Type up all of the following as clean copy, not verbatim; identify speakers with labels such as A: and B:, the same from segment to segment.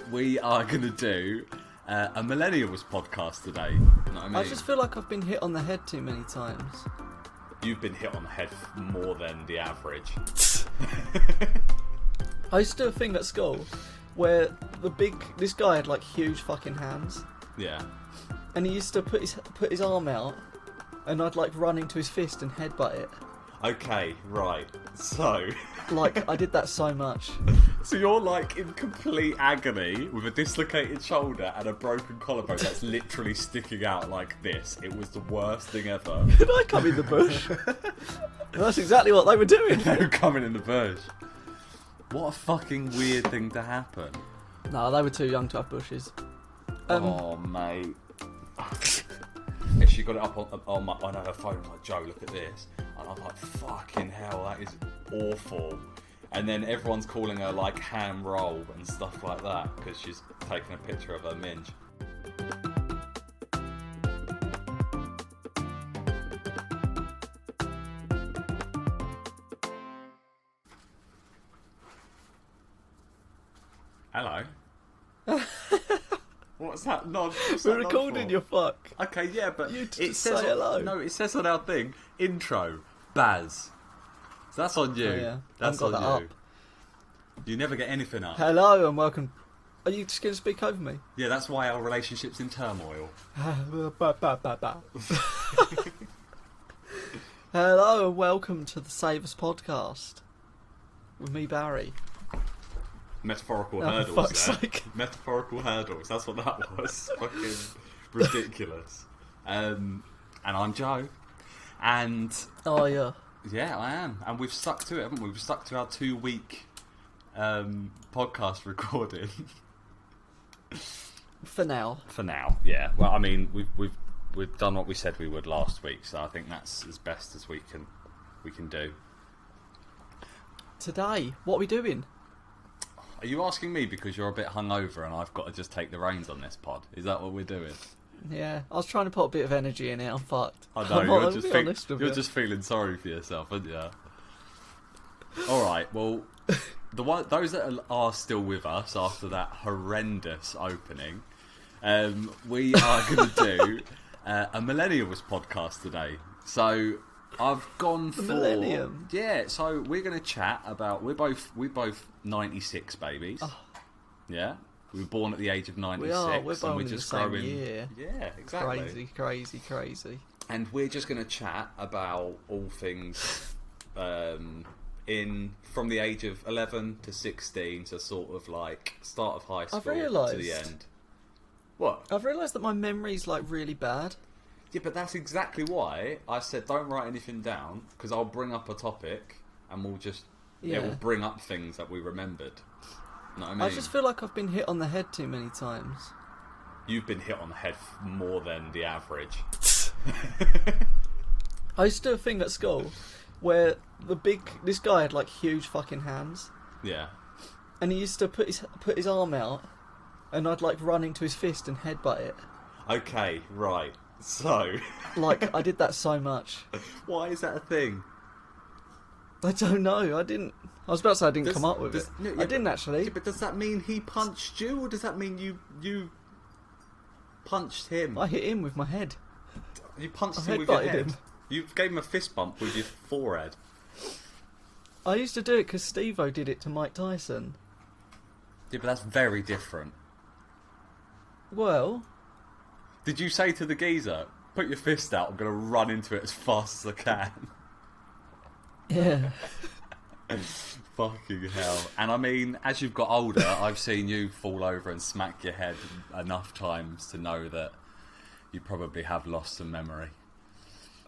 A: we are going to do a Millennials podcast today. You know what I mean?
B: I just feel like I've been hit on the head too many times.
A: You've been hit on the head more than the average.
B: I used to do a thing at school where this guy had like huge fucking hands,
A: Yeah.
B: and he used to put his arm out, and I'd like run into his fist and headbutt it.
A: Okay, right. So...
B: Like, I did that so much.
A: So you're like in complete agony with a dislocated shoulder and a broken collarbone that's literally sticking out like this. It was the worst thing ever.
B: Did I come in the bush? That's exactly what they were doing.
A: They were coming in the bush. What a fucking weird thing to happen.
B: No, they were too young to have bushes.
A: Oh, mate. And she got it up on her phone, like, Joe, look at this. And I'm like, fucking hell, that is awful. And then everyone's calling her, like, ham roll and stuff like that, because she's taking a picture of her minge. Hello. What's that nod?
B: We're recording, you fuck.
A: Okay, yeah, but
B: You
A: it
B: just
A: says
B: say hello.
A: No, it says on our thing, intro, Baz. So that's on you.
B: Oh, yeah.
A: That's
B: I've got
A: on
B: that
A: you.
B: up.
A: You never get anything up.
B: Hello and welcome. Are you just going to speak over me?
A: Yeah, that's why our relationship's in turmoil.
B: Hello and welcome to the Save Us podcast with me, Barry.
A: Metaphorical
B: Oh, for
A: hurdles
B: fuck's
A: there.
B: sake.
A: Metaphorical hurdles, that's what that was. Fucking ridiculous. And I'm Joe. And
B: Oh yeah.
A: yeah, I am. And we've stuck to it, haven't we? We've stuck to our 2-week podcast recording.
B: For now.
A: For now, yeah. Well, I mean, we've done what we said we would last week, so I think that's as best as we can do.
B: Today, what are we doing?
A: Are you asking me because you're a bit hungover and I've got to just take the reins on this pod? Is that what we're doing?
B: Yeah, I was trying to put a bit of energy in it. I'm fucked.
A: I know,
B: I'll be honest with
A: you're
B: you.
A: just feeling sorry for yourself, aren't you? Alright, well, those that are still with us after that horrendous opening, we are going to do a Millennials podcast today. So I've gone for
B: Millennium.
A: Yeah, so we're going to chat about we're both 96 babies.
B: Oh.
A: Yeah. We were born at the age of 96.
B: We are. We're
A: and
B: born
A: we're
B: in
A: just
B: the same
A: growing.
B: year.
A: Yeah, exactly.
B: Crazy.
A: And we're just going to chat about all things from the age of 11 to 16 to sort of like start of high school to the end. What?
B: I've realised that my memory's like really bad.
A: Yeah, but that's exactly why I said don't write anything down, because I'll bring up a topic and we'll just we'll bring up things that we remembered. You know what I mean?
B: I just feel like I've been hit on the head too many times.
A: You've been hit on the head more than the average.
B: I used to do a thing at school where this guy had like huge fucking hands,
A: Yeah.
B: and he used to put his arm out, and I'd like run into his fist and headbutt it.
A: Okay, right. So,
B: Like, I did that so much.
A: why is that a thing?
B: I don't know. I was about to say I didn't come up with it.
A: No,
B: I didn't actually.
A: Yeah, but does that mean he punched you, or does that mean you punched him?
B: I hit him with my head.
A: You punched
B: I
A: him with your
B: headbutted
A: head.
B: him.
A: You gave him a fist bump with your forehead.
B: I used to do it because Steve-O did it to Mike Tyson.
A: Yeah, but that's very different.
B: Well,
A: Did you say to the geezer, put your fist out, I'm going to run into it as fast as I can?
B: yeah.
A: Fucking hell. And I mean, as you've got older, I've seen you fall over and smack your head enough times to know that you probably have lost some memory.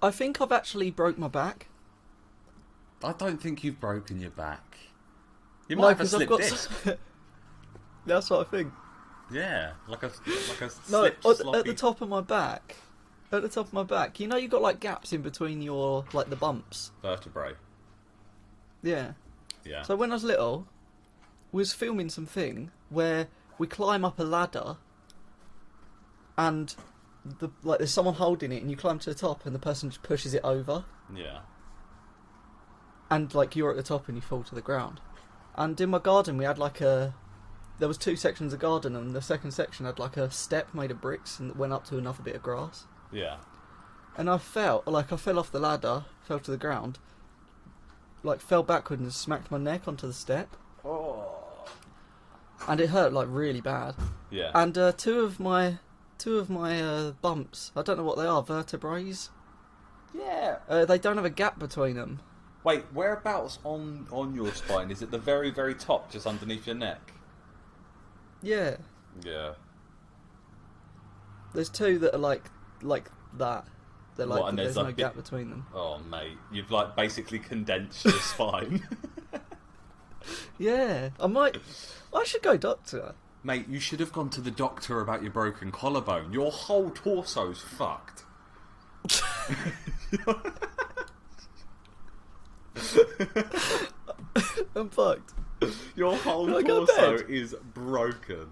B: I think I've actually broke my back.
A: I don't think you've broken your back. You
B: No,
A: might have a
B: 'cause I've
A: slip
B: got
A: disc.
B: That's what I think.
A: Yeah, like a
B: No,
A: slip, sloppy...
B: at the top of my back. At the top of my back. You know you got like gaps in between your, like the bumps?
A: vertebrae.
B: Yeah.
A: Yeah.
B: So when I was little, we was filming something where we climb up a ladder and there's someone holding it and you climb to the top and the person just pushes it over
A: Yeah.
B: and like you're at the top and you fall to the ground. And in my garden we had like a there was 2 sections of garden, and the second section had like a step made of bricks and that went up to another bit of grass.
A: Yeah.
B: And I fell off the ladder, fell to the ground, like fell backward and smacked my neck onto the step.
A: Oh.
B: And it hurt like really bad.
A: Yeah.
B: And two of my bumps, I don't know what they are, vertebrae.
A: Yeah.
B: They don't have a gap between them.
A: Wait, whereabouts on your spine? Is it the very, very top, just underneath your neck?
B: Yeah.
A: Yeah.
B: There's 2 that are like that. They're like,
A: What, and
B: there's
A: there's
B: no
A: a
B: gap
A: bit-
B: between them.
A: Oh, mate, you've like basically condensed your spine.
B: Yeah, I should go doctor.
A: Mate, you should have gone to the doctor about your broken collarbone. Your whole torso's fucked.
B: I'm fucked.
A: Your whole
B: Can I go to
A: torso
B: bed?
A: is broken.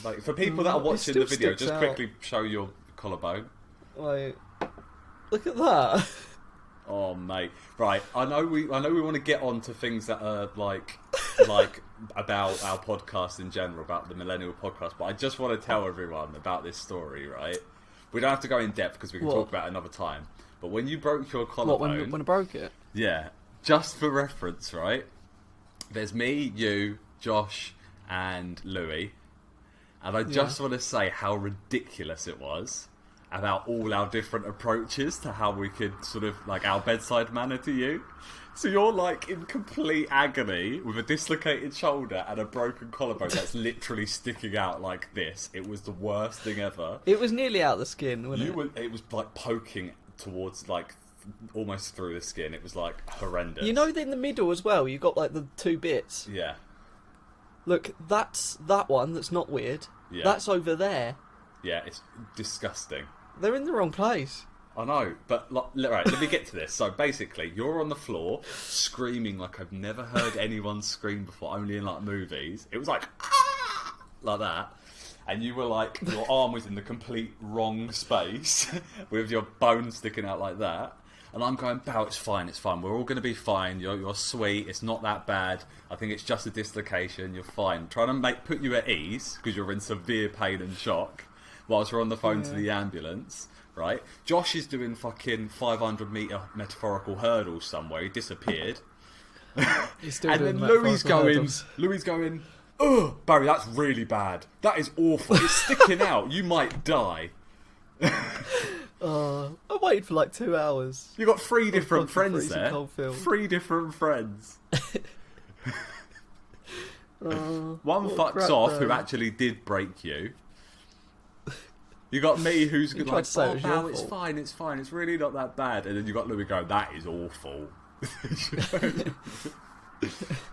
A: Like, for people that are
B: It
A: watching
B: still
A: the video,
B: sticks
A: just
B: out.
A: quickly show your collarbone.
B: Wait, look at that.
A: Oh, mate. Right, I know we want to get on to things that are like about our podcast in general, about the Millennial podcast, but I just want to tell everyone about this story, right? We don't have to go in depth because we can
B: What?
A: talk about it another time. But when you broke your
B: What,
A: collarbone,
B: when I broke it?
A: yeah, just for reference, right? There's me, you, Josh, and Louis, and I just want to say how ridiculous it was about all our different approaches to how we could sort of like our bedside manner to you. So you're like in complete agony with a dislocated shoulder and a broken collarbone that's literally sticking out like this. It was the worst thing ever.
B: It was nearly out of the skin, wasn't it?
A: It was like poking towards like almost through the skin. It was like horrendous.
B: You know, in the middle as well, you got like the 2 bits.
A: Yeah.
B: Look, that's that one that's not weird.
A: Yeah.
B: That's over there.
A: Yeah, it's disgusting.
B: They're in the wrong place.
A: I know, but right, let me get to this. So basically, you're on the floor screaming like I've never heard anyone scream before, only in like movies. It was like, "Ah!" like that. And you were like, your arm was in the complete wrong space with your bone sticking out like that. And I'm going, Bow, it's fine. We're all going to be fine. You're sweet. It's not that bad. I think it's just a dislocation. You're fine. Trying to put you at ease because you're in severe pain and shock whilst we're on the phone to the ambulance, right? Josh is doing fucking 500-metre metaphorical hurdles somewhere. He disappeared.
B: He's still
A: And
B: doing
A: then
B: metaphorical
A: Louis going, oh, Barry, that's really bad. That is awful. It's sticking out. You might die.
B: I waited for like 2 hours.
A: You got 3 different
B: fucking
A: friends
B: freezing
A: there.
B: cold film.
A: 3 different friends. One
B: what
A: fucks
B: crap,
A: off who
B: though.
A: actually did break you. You got me who's
B: You
A: like,
B: tried to say it
A: oh,
B: was your
A: Bow, it's
B: fault."
A: fine, it's really not that bad. And then you got Louis going, that is awful.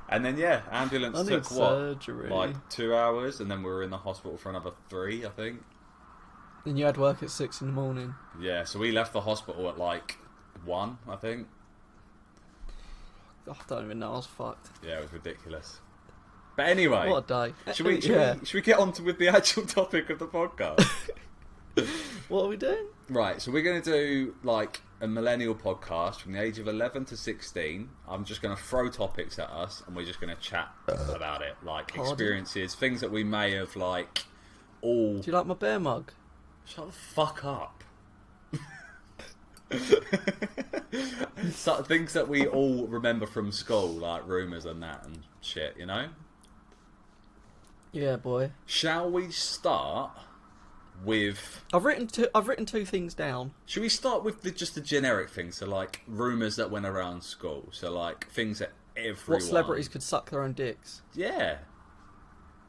A: And then ambulance
B: I need
A: took
B: surgery.
A: what, like 2 hours, and then we were in the hospital for another 3, I think.
B: And you had work at 6 in the morning.
A: Yeah, so we left the hospital at like 1, I think.
B: I don't even know. I was fucked.
A: Yeah, it was ridiculous. But anyway,
B: What a day.
A: should we get on to with the actual topic of the podcast?
B: What are we doing?
A: Right, so we're going to do like a millennial podcast from the age of 11 to 16. I'm just going to throw topics at us and we're just going to chat about it. Like
B: Pardon?
A: experiences, things that we may have like all...
B: Do you like my bear mug?
A: Shut the fuck up. So, things that we all remember from school, like rumours and that and shit, you know?
B: Yeah, boy.
A: Shall we start with...
B: I've written 2 things down.
A: Should we start with just the generic things? So, like, rumours that went around school. So, like, things that everyone...
B: What celebrities could suck their own dicks?
A: Yeah.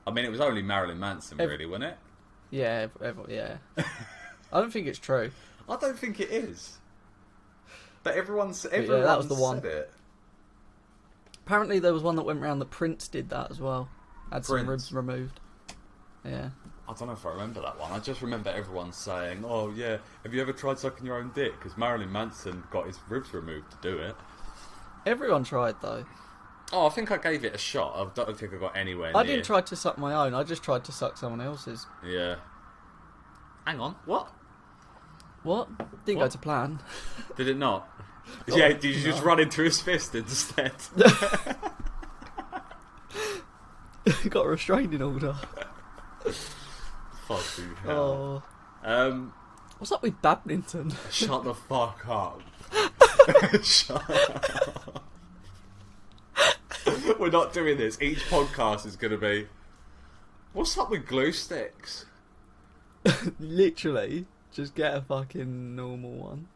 A: I mean, it was only Marilyn Manson, really, wasn't it?
B: Yeah, yeah. I don't think it's true.
A: I don't think it is. But everyone
B: that was the one.
A: said it.
B: Apparently there was one that went around that Prince did that as well. Had some
A: Prince?
B: ribs removed. Yeah.
A: I don't know if I remember that one. I just remember everyone saying, oh, yeah, have you ever tried sucking your own dick? Because Marilyn Manson got his ribs removed to do it.
B: Everyone tried though.
A: Oh, I think I gave it a shot. I don't think I got anywhere near.
B: I didn't try to suck my own, I just tried to suck someone else's.
A: Yeah. Hang on, what?
B: What? Didn't
A: What?
B: go to plan.
A: Did it not?
B: Oh,
A: Yeah, did you just
B: no.
A: run into his fist instead?
B: Got a restraining order.
A: Fucking hell.
B: Oh. What's up with badminton?
A: Shut the fuck up. Shut up. We're not doing this. Each podcast is going to be, what's up with glue sticks?
B: Literally, just get a fucking normal one.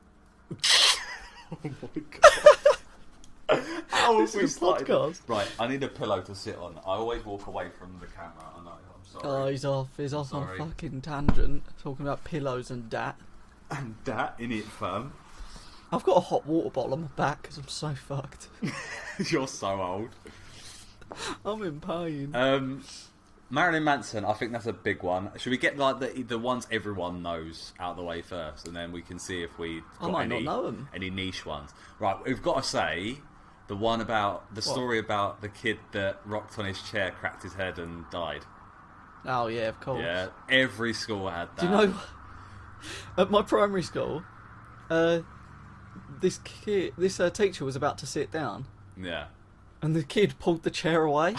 A: Oh my god. How
B: This
A: have we
B: is a
A: started?
B: podcast.
A: Right, I need a pillow to sit on. I always walk away from the camera. I know, I'm
B: Oh,
A: sorry.
B: he's off. He's off on
A: Sorry.
B: a fucking tangent, talking about pillows and dat.
A: And that, in it, firm.
B: I've got a hot water bottle on my back because I'm so fucked.
A: You're so old.
B: I'm in pain.
A: Marilyn Manson, I think that's a big one. Should we get like the ones everyone knows out of the way first, and then we can see if we
B: I
A: got
B: might not know them.
A: any niche ones. Right, we've got to say the one about the story about the kid that rocked on his chair, cracked his head, and died.
B: Oh yeah, of course.
A: Yeah, every school had that.
B: Do you know? At my primary school, this teacher was about to sit down,
A: Yeah.
B: and the kid pulled the chair away,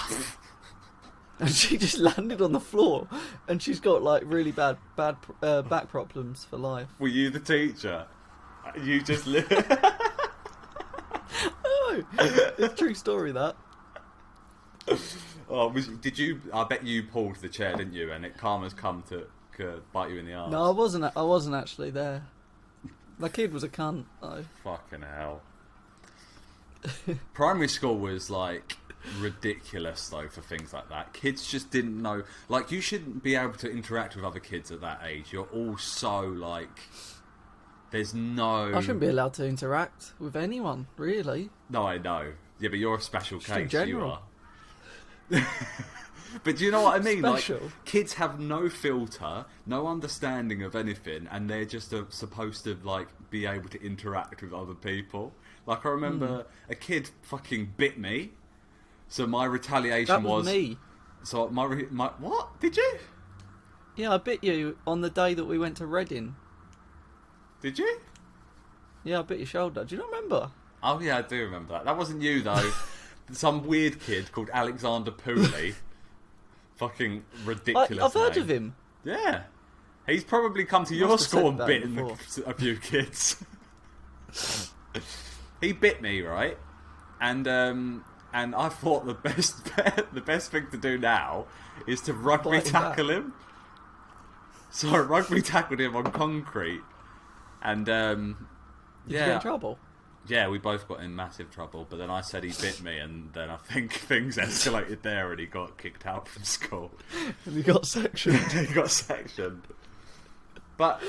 B: and she just landed on the floor, and she's got like really bad back problems for life.
A: Were you the teacher? You just live.
B: No, it's a true story that.
A: Oh, did you? I bet you pulled the chair, didn't you? And karma's come to bite you in the arse.
B: No, I wasn't actually there. My kid was a cunt though.
A: Fucking hell. Primary school was like ridiculous though for things like that. Kids just didn't know. Like, you shouldn't be able to interact with other kids at that age. You're all so like. There's no.
B: I shouldn't be allowed to interact with anyone, really.
A: No, I know. Yeah, but you're a special
B: Just in
A: case.
B: general.
A: You are. But do you know what I mean?
B: Special.
A: Like, kids have no filter, no understanding of anything, and they're just supposed to like be able to interact with other people. Like, I remember a kid fucking bit me, so my retaliation
B: That was me.
A: So my what? Did you?
B: Yeah, I bit you on the day that we went to Reading.
A: Did you?
B: Yeah, I bit your shoulder. Do you not remember?
A: Oh yeah, I do remember that. That wasn't you though. Some weird kid called Alexander Pooley. Fucking ridiculous.
B: I've heard
A: name.
B: of him.
A: Yeah. He's probably come to your
B: Must have
A: school and
B: said that
A: bitten
B: before.
A: a few kids. He bit me, right? And I thought the best thing to do now is to rugby
B: Bite him
A: tackle him. So I rugby tackled him on concrete. And
B: Did you get in trouble?
A: yeah, we both got in massive trouble, but then I said he bit me, and then I think things escalated there, and he got kicked out from school.
B: And you got sectioned.
A: He got sectioned. But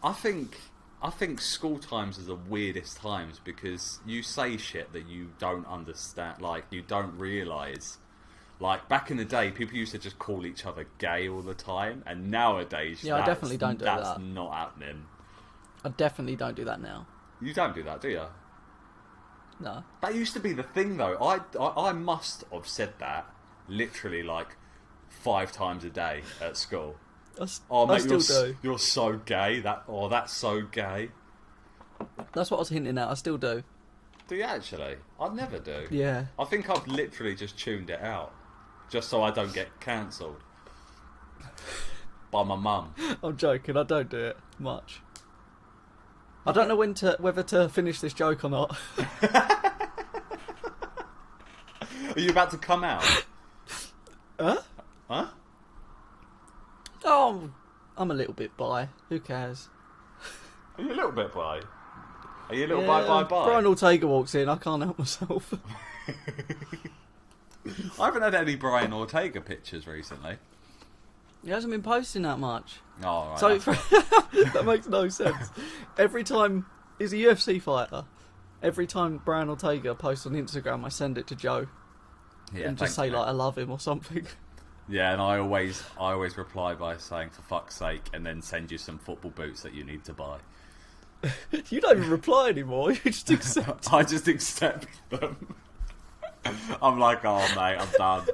A: I think school times are the weirdest times, because you say shit that you don't understand, like, you don't realise. Like, back in the day, people used to just call each other gay all the time, and nowadays,
B: Yeah, I definitely don't do
A: that's
B: that.
A: not happening.
B: I definitely don't do that now.
A: You don't do that, do you?
B: No.
A: That used to be the thing, though. I must have said that literally like 5 times a day at school. Oh, mate,
B: I still do.
A: You're so gay. That's so gay.
B: That's what I was hinting at. I still do.
A: Do you actually? I never do.
B: Yeah.
A: I think I've literally just tuned it out, just so I don't get cancelled by my mum.
B: I'm joking. I don't do it much. I don't know whether to finish this joke or not.
A: Are you about to come out?
B: Huh?
A: Huh?
B: Oh, I'm a little bit bi. Who cares?
A: Are you a little bit bi? Are you a little bi?
B: Brian Ortega walks in. I can't help myself.
A: I haven't had any Brian Ortega pictures recently.
B: He hasn't been posting that much.
A: Oh, right.
B: So that makes no sense. Every time he's a UFC fighter, every time Brian Ortega posts on Instagram, I send it to Joe
A: Yeah,
B: and just say
A: thanks, mate.
B: like I love him or something.
A: Yeah, and I always reply by saying for fuck's sake, and then send you some football boots that you need to buy.
B: You don't even reply anymore. You just accept.
A: I just accept them. I'm like, oh mate, I'm done.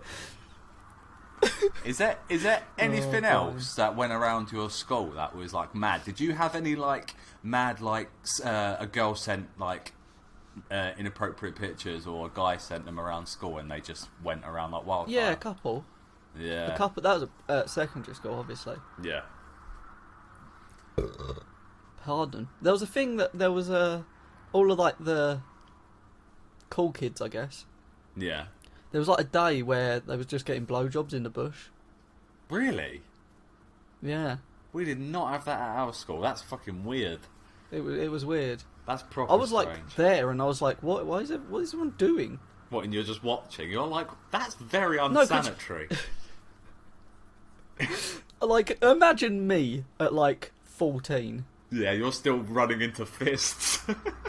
A: Is there anything else that went around your school that was like mad? Did you have any like mad like a girl sent like inappropriate pictures, or a guy sent them around school and they just went around like wildfire?
B: Yeah, a couple.
A: Yeah.
B: A couple. That was at secondary school, obviously.
A: Yeah.
B: Pardon. There was a thing that there was all of like the cool kids, I guess.
A: Yeah.
B: There was like a day where they was just getting blowjobs in the bush.
A: Really?
B: Yeah.
A: We did not have that at our school. That's fucking weird.
B: It was weird.
A: That's proper
B: I was
A: strange.
B: like there, and I was like, what? What is everyone doing?
A: What, and you're just watching? You're like, that's very unsanitary.
B: Like, imagine me at like 14.
A: Yeah, you're still running into fists.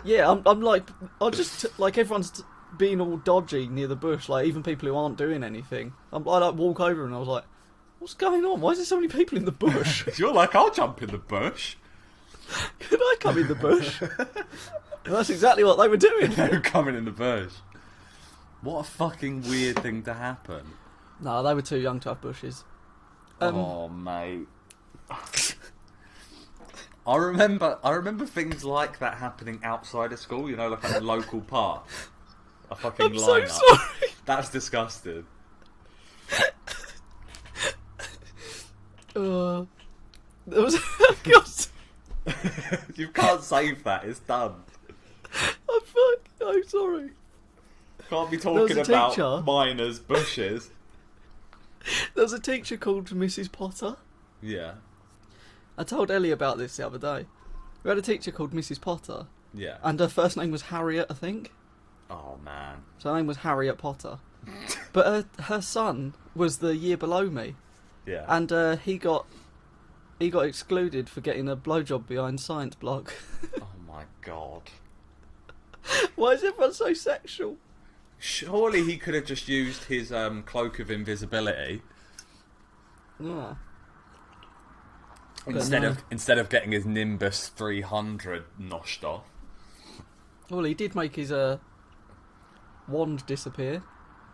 B: Yeah, I'm like, I just like everyone's being all dodgy near the bush, like even people who aren't doing anything. I like walk over and I was like, what's going on? Why is there so many people in the bush?
A: You're like, I'll jump in the bush.
B: Could I come in the bush? And that's exactly what they were doing.
A: They were coming in the bush. What a fucking weird thing to happen.
B: No, they were too young to have bushes.
A: Oh, mate. I remember things like that happening outside of school, you know, like at a local park. A fucking
B: I'm so
A: lineup.
B: sorry.
A: That's disgusting.
B: There was God,
A: You can't save that, it's done.
B: I'm sorry.
A: Can't be
B: There was
A: talking
B: a
A: about
B: teacher.
A: miners' bushes.
B: There was a teacher called Mrs. Potter.
A: Yeah,
B: I told Ellie about this the other day. We had a teacher called Mrs. Potter,
A: yeah.
B: and her first name was Harriet, I think.
A: Oh, man.
B: So her name was Harriet Potter. But her son was the year below me,
A: Yeah.
B: and he got excluded for getting a blowjob behind science block.
A: Oh, my God.
B: Why is everyone so sexual?
A: Surely he could have just used his cloak of invisibility
B: Yeah.
A: instead of getting his Nimbus 300 noshed off.
B: Well, he did make his wand disappear.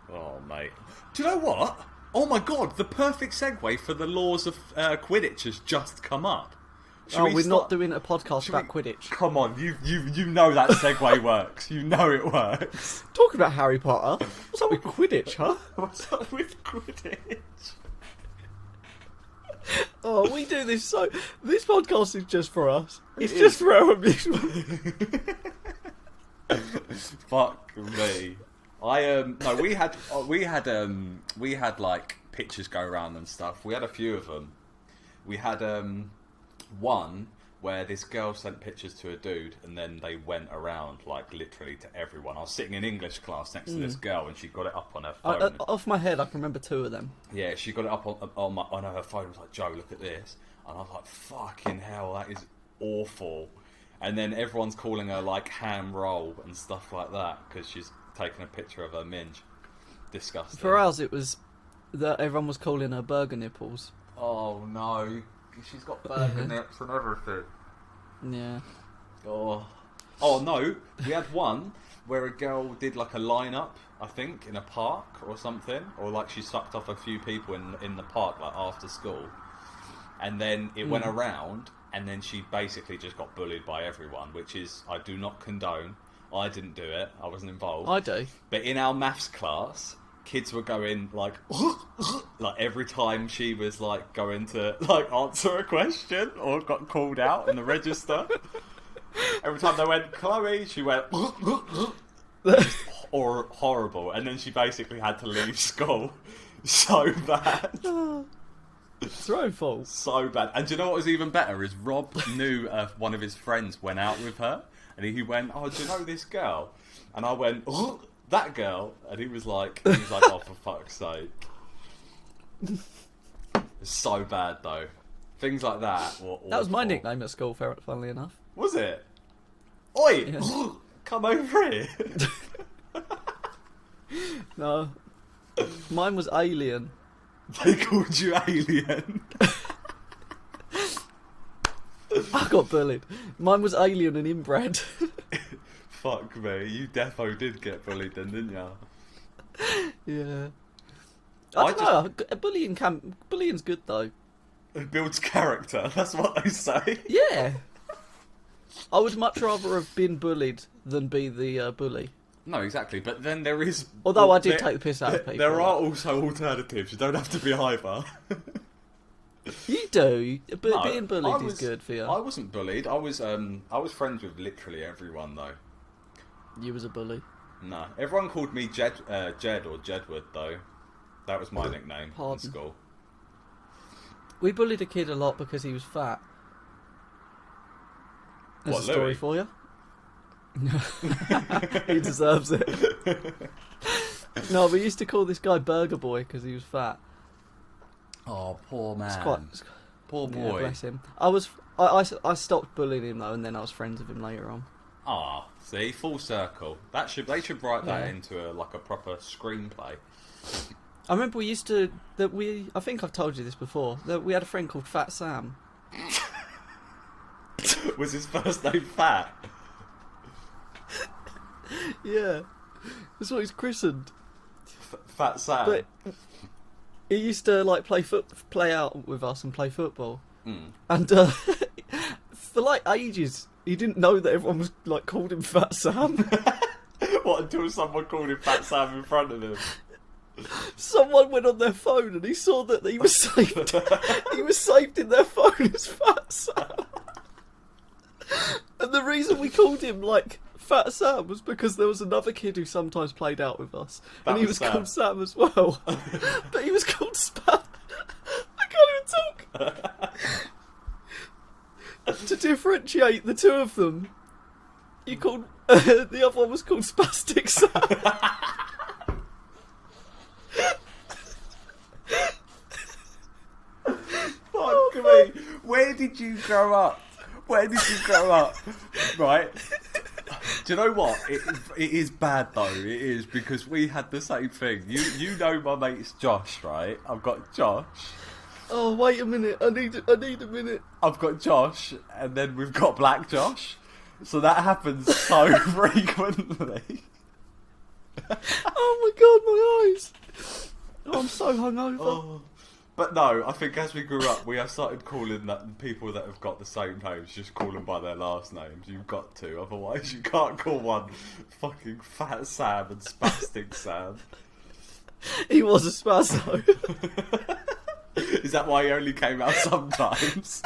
A: Oh, mate. Do you know what? Oh, my God, the perfect segue for the laws of Quidditch has just come up.
B: We're not doing a podcast about Quidditch.
A: Come on, you know that segue works. You know it works.
B: Talking about Harry Potter. What's up with Quidditch, huh?
A: What's up with Quidditch?
B: Oh, we do this so... This podcast is just for us. It's just for our amusement.
A: Fuck me. No, we had like pictures go around and stuff. We had a few of them. We had one where this girl sent pictures to a dude, and then they went around like literally to everyone. I was sitting in English class next to this girl, and she got it up on her phone.
B: Off my head, I can remember two of them.
A: Yeah, she got it up on her phone. I was like, Joe, look at this. And I was like, fucking hell, that is awful. And then everyone's calling her like ham roll and stuff like that because she's taken a picture of her minge. Disgusting.
B: For us, it was that everyone was calling her burger nipples.
A: Oh no, she's got burger nips and everything.
B: Yeah.
A: Oh no, we had one where a girl did like a lineup, I think, in a park or something, or like she sucked off a few people in the park like after school, and then it went around, and then she basically just got bullied by everyone, which is, I do not condone. I didn't do it. I wasn't involved.
B: I do.
A: But in our maths class, kids were going like every time she was like going to like answer a question or got called out in the register. Every time they went, Chloe, she went or horrible, and then she basically had to leave school. So bad.
B: It's her own fault.
A: So bad. And do you know what was even better is Rob knew one of his friends went out with her, and he went, oh, do you know this girl? And I went, that girl, and he was like, oh, for fuck's sake. It's so bad though. Things like that were awful.
B: That was my nickname at school, funnily enough.
A: Was it? Oi!
B: Yeah.
A: Come over here.
B: No. Mine was Alien.
A: They called you Alien.
B: I got bullied. Mine was Alien and Inbred.
A: Fuck me, you defo did get bullied then, didn't you?
B: Yeah. I don't know. Bullying's good though.
A: It builds character, that's what they say.
B: Yeah. I would much rather have been bullied than be the bully.
A: No, exactly. But then there is.
B: Although I did take the piss out of people.
A: There are also alternatives. You don't have to be either.
B: You do, but
A: No,
B: being bullied is good for you.
A: I wasn't bullied. I was friends with literally everyone though.
B: You was a bully.
A: No, everyone called me Jed or Jedward though. That was my nickname in school.
B: We bullied a kid a lot because he was fat. There's a story
A: Louis?
B: for you. He deserves it. No, we used to call this guy Burger Boy because he was fat.
A: Oh, poor man. Poor boy.
B: Yeah, bless him. I stopped bullying him though, and then I was friends with him later on.
A: Ah, see, full circle. They should write that into a proper screenplay.
B: I remember we used to I think I've told you this before. That we had a friend called Fat Sam.
A: Was his first name Fat?
B: Yeah, that's what he's christened.
A: Fat Sam.
B: But he used to like play out with us and play football, and for like ages he didn't know that everyone was like called him Fat Sam.
A: What, until someone called him Fat Sam in front of him?
B: Someone went on their phone and he saw that he was saved. He was saved in their phone as Fat Sam. And the reason we called him like Fat Sam was because there was another kid who sometimes played out with us, and he was called Sam as well. But he was called Spat. I can't even talk. To differentiate the two of them, you called the other one was called Spastic Sam.
A: Fuck me. Where did you grow up? Right. Do you know what? It is bad though. It is, because we had the same thing. You know my mate's Josh, right? I've got Josh.
B: Oh, wait a minute. I need a minute.
A: I've got Josh, and then we've got Black Josh. So that happens so frequently.
B: Oh my god, my eyes. Oh, I'm so hungover.
A: Oh. But no, I think as we grew up, we have started calling people that have got the same names, just call them by their last names. You've got to, otherwise you can't call one fucking Fat Sam and Spastic Sam.
B: He was a spazzo.
A: Is that why he only came out sometimes?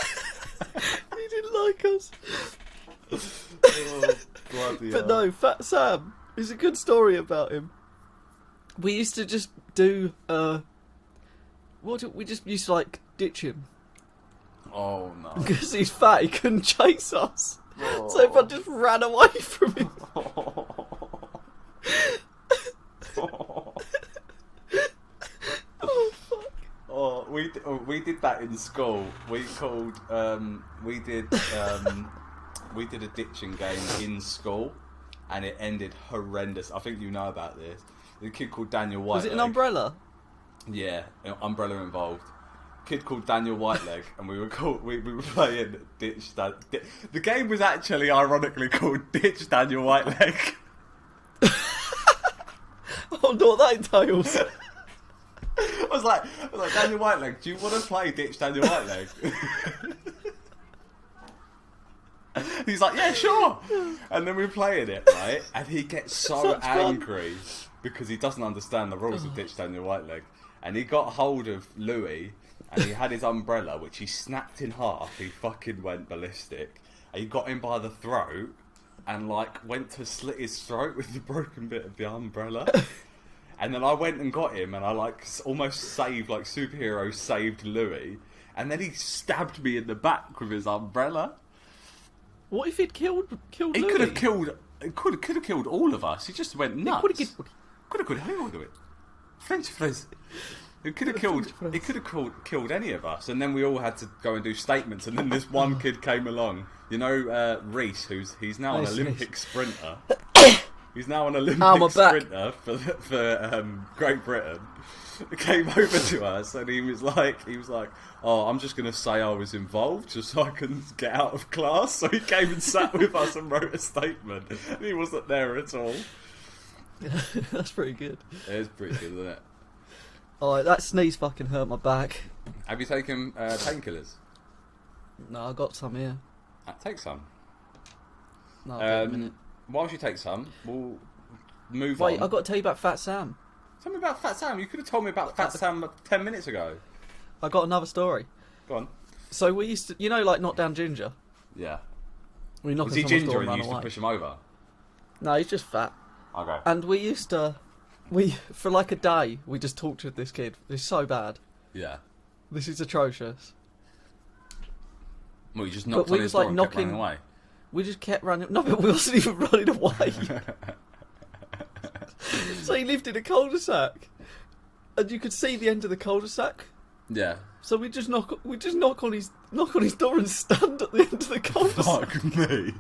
B: He didn't like us.
A: Oh, bloody
B: But
A: hell.
B: no, Fat Sam is a good story about him. We used to just do we just used to like ditch him
A: Oh no.
B: because he's fat. He couldn't chase us,
A: Oh.
B: so everyone just ran away from him. Oh fuck!
A: Oh, we did that in school. We did a ditching game in school, and it ended horrendous. I think you know about this. The kid called Daniel Whiteleg.
B: Was it an umbrella?
A: Yeah, umbrella involved. Kid called Daniel Whiteleg, and we were playing Ditch. The game was actually ironically called Ditch Daniel Whiteleg.
B: Oh no, that entails.
A: I was like, Daniel Whiteleg, do you want to play Ditch Daniel Whiteleg? He's like, yeah, sure. And then we're playing it, right? And he gets so
B: Such fun.
A: angry because he doesn't understand the rules of Ditch Daniel Whiteleg. And he got hold of Louis, and he had his umbrella, which he snapped in half. He fucking went ballistic. And he got him by the throat, and like went to slit his throat with the broken bit of the umbrella. And then I went and got him, and I like almost saved, like superhero saved Louis. And then he stabbed me in the back with his umbrella.
B: What if he'd killed
A: He
B: Louis?
A: could have killed. Could have killed all of us. He just went nuts. Could have killed. French fries. It could have killed. It could have killed any of us, and then we all had to go and do statements. And then this one kid came along. You know, Reese, he's now an Olympic sprinter. He's now an Olympic sprinter for Great Britain. Came over to us, and he was like, "Oh, I'm just going to say I was involved, just so I can get out of class." So he came and sat with us and wrote a statement. And he wasn't there at all.
B: That's pretty good.
A: It is pretty good, isn't it?
B: Oh, that sneeze fucking hurt my back.
A: Have you taken painkillers?
B: No, I got some here.
A: Take some.
B: No, I'll do it in a minute.
A: Whilst you take some, we'll move
B: Wait,
A: on.
B: I've got to tell you about Fat Sam.
A: Tell me about Fat Sam. You could have told me about Fat Sam 10 minutes ago.
B: I got another story.
A: Go on.
B: So we used to, like Knock Down Ginger.
A: Yeah.
B: We knock
A: Was
B: on
A: he
B: someone's
A: ginger
B: door
A: and you
B: run
A: used
B: away.
A: to push him over?
B: No, he's just fat.
A: Okay.
B: And we used to, for like a day, we just tortured this kid. It's so bad.
A: Yeah.
B: This is atrocious.
A: Well, you just knocked
B: we
A: on his
B: was,
A: door
B: like,
A: and kept
B: knocking-
A: running away.
B: We just kept running. No, but we wasn't even running away. So he lived in a cul-de-sac, and you could see the end of the cul-de-sac.
A: Yeah.
B: So we just knock on his door and stand at the end of the cul-de-sac.
A: Fuck me.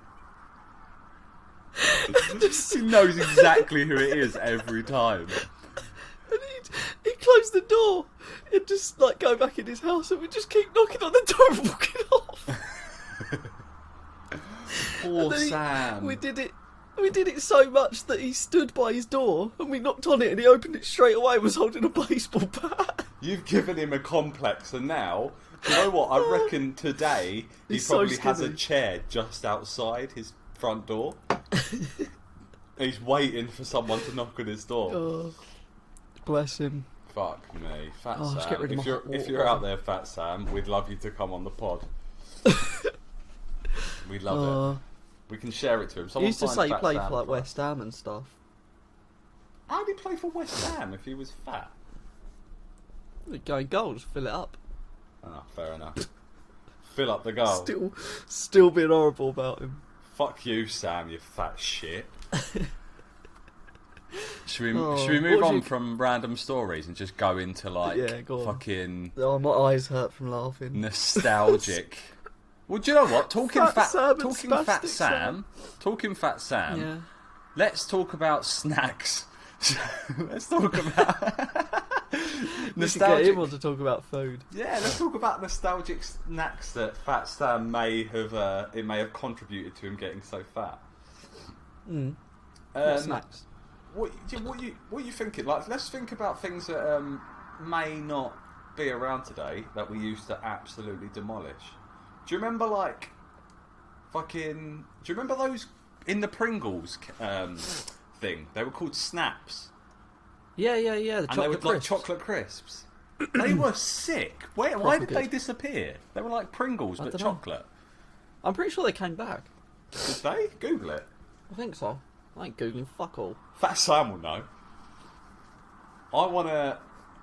A: He knows exactly who it is every time.
B: And he'd close the door and just like go back in his house, and we just keep knocking on the door and walking off.
A: Poor
B: And then
A: Sam.
B: We did it so much that he stood by his door and we knocked on it and he opened it straight away and was holding a baseball bat.
A: You've given him a complex, and now, do you know what? I reckon today he
B: He's so
A: probably has a
B: skinny.
A: chair just outside his front door. He's waiting for someone to knock on his door.
B: Oh, bless him.
A: Fuck me, Fat
B: Oh, let's
A: Sam.
B: get rid of
A: If
B: my
A: you're
B: hot
A: if
B: water
A: you're out
B: bottle.
A: there, Fat Sam, we'd love you to come on the pod. We'd love it. We can share it to him.
B: He
A: Someone
B: used to
A: find
B: say he
A: Fat
B: played
A: Sam
B: for like
A: us.
B: West Ham and stuff.
A: How did he play for West Ham if he was fat?
B: Going goals, fill it up.
A: Oh, fair enough. Fill up the goal.
B: Still being horrible about him.
A: Fuck you, Sam, you fat shit. Should
B: Oh,
A: we move
B: what
A: on
B: was you-
A: from random stories and just go into like
B: Yeah, go on.
A: fucking
B: Oh, my eyes hurt from laughing.
A: nostalgic? Well, do you know what? Talking
B: Fat Sam and
A: talking
B: Spastic
A: Fat Sam, talking Fat Sam.
B: Yeah.
A: Let's talk about snacks. Let's talk about
B: We should get him on to talk about food.
A: Yeah, let's talk about nostalgic snacks that Fat Sam may have contributed to him getting so fat.
B: What snacks?
A: What you thinking? Like, let's think about things that may not be around today that we used to absolutely demolish. Do you remember like fucking? Do you remember those in the Pringles thing? They were called snaps,
B: Yeah. The
A: and they
B: chocolate
A: were like
B: crisps.
A: chocolate crisps. They were sick. Why
B: Proper
A: did they
B: good.
A: disappear? They were like Pringles but
B: dunno.
A: chocolate.
B: I'm pretty sure they came back.
A: Did they? Google it.
B: I think so. I ain't googling fuck all.
A: Fat Sam will know.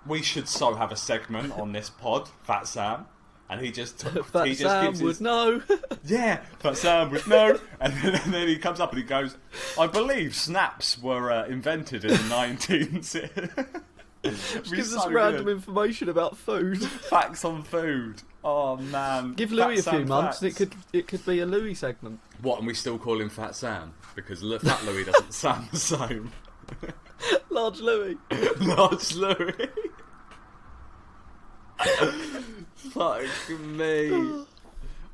A: We should so have a segment on this pod, Fat Sam, and he just
B: Fat
A: he just
B: Sam
A: gives
B: would
A: his,
B: know.
A: yeah, Fat Sam would know, and then he comes up and he goes, I believe snaps were invented in the 19th.
B: Gives us random information about food.
A: facts on food. Oh man,
B: Give
A: Fat
B: Louis a few
A: Sam
B: months and
A: facts.
B: it could be a Louis segment.
A: What, and we still call him Fat Sam because Fat Louis doesn't sound the same.
B: Large Louis.
A: Large Louis. Fuck me.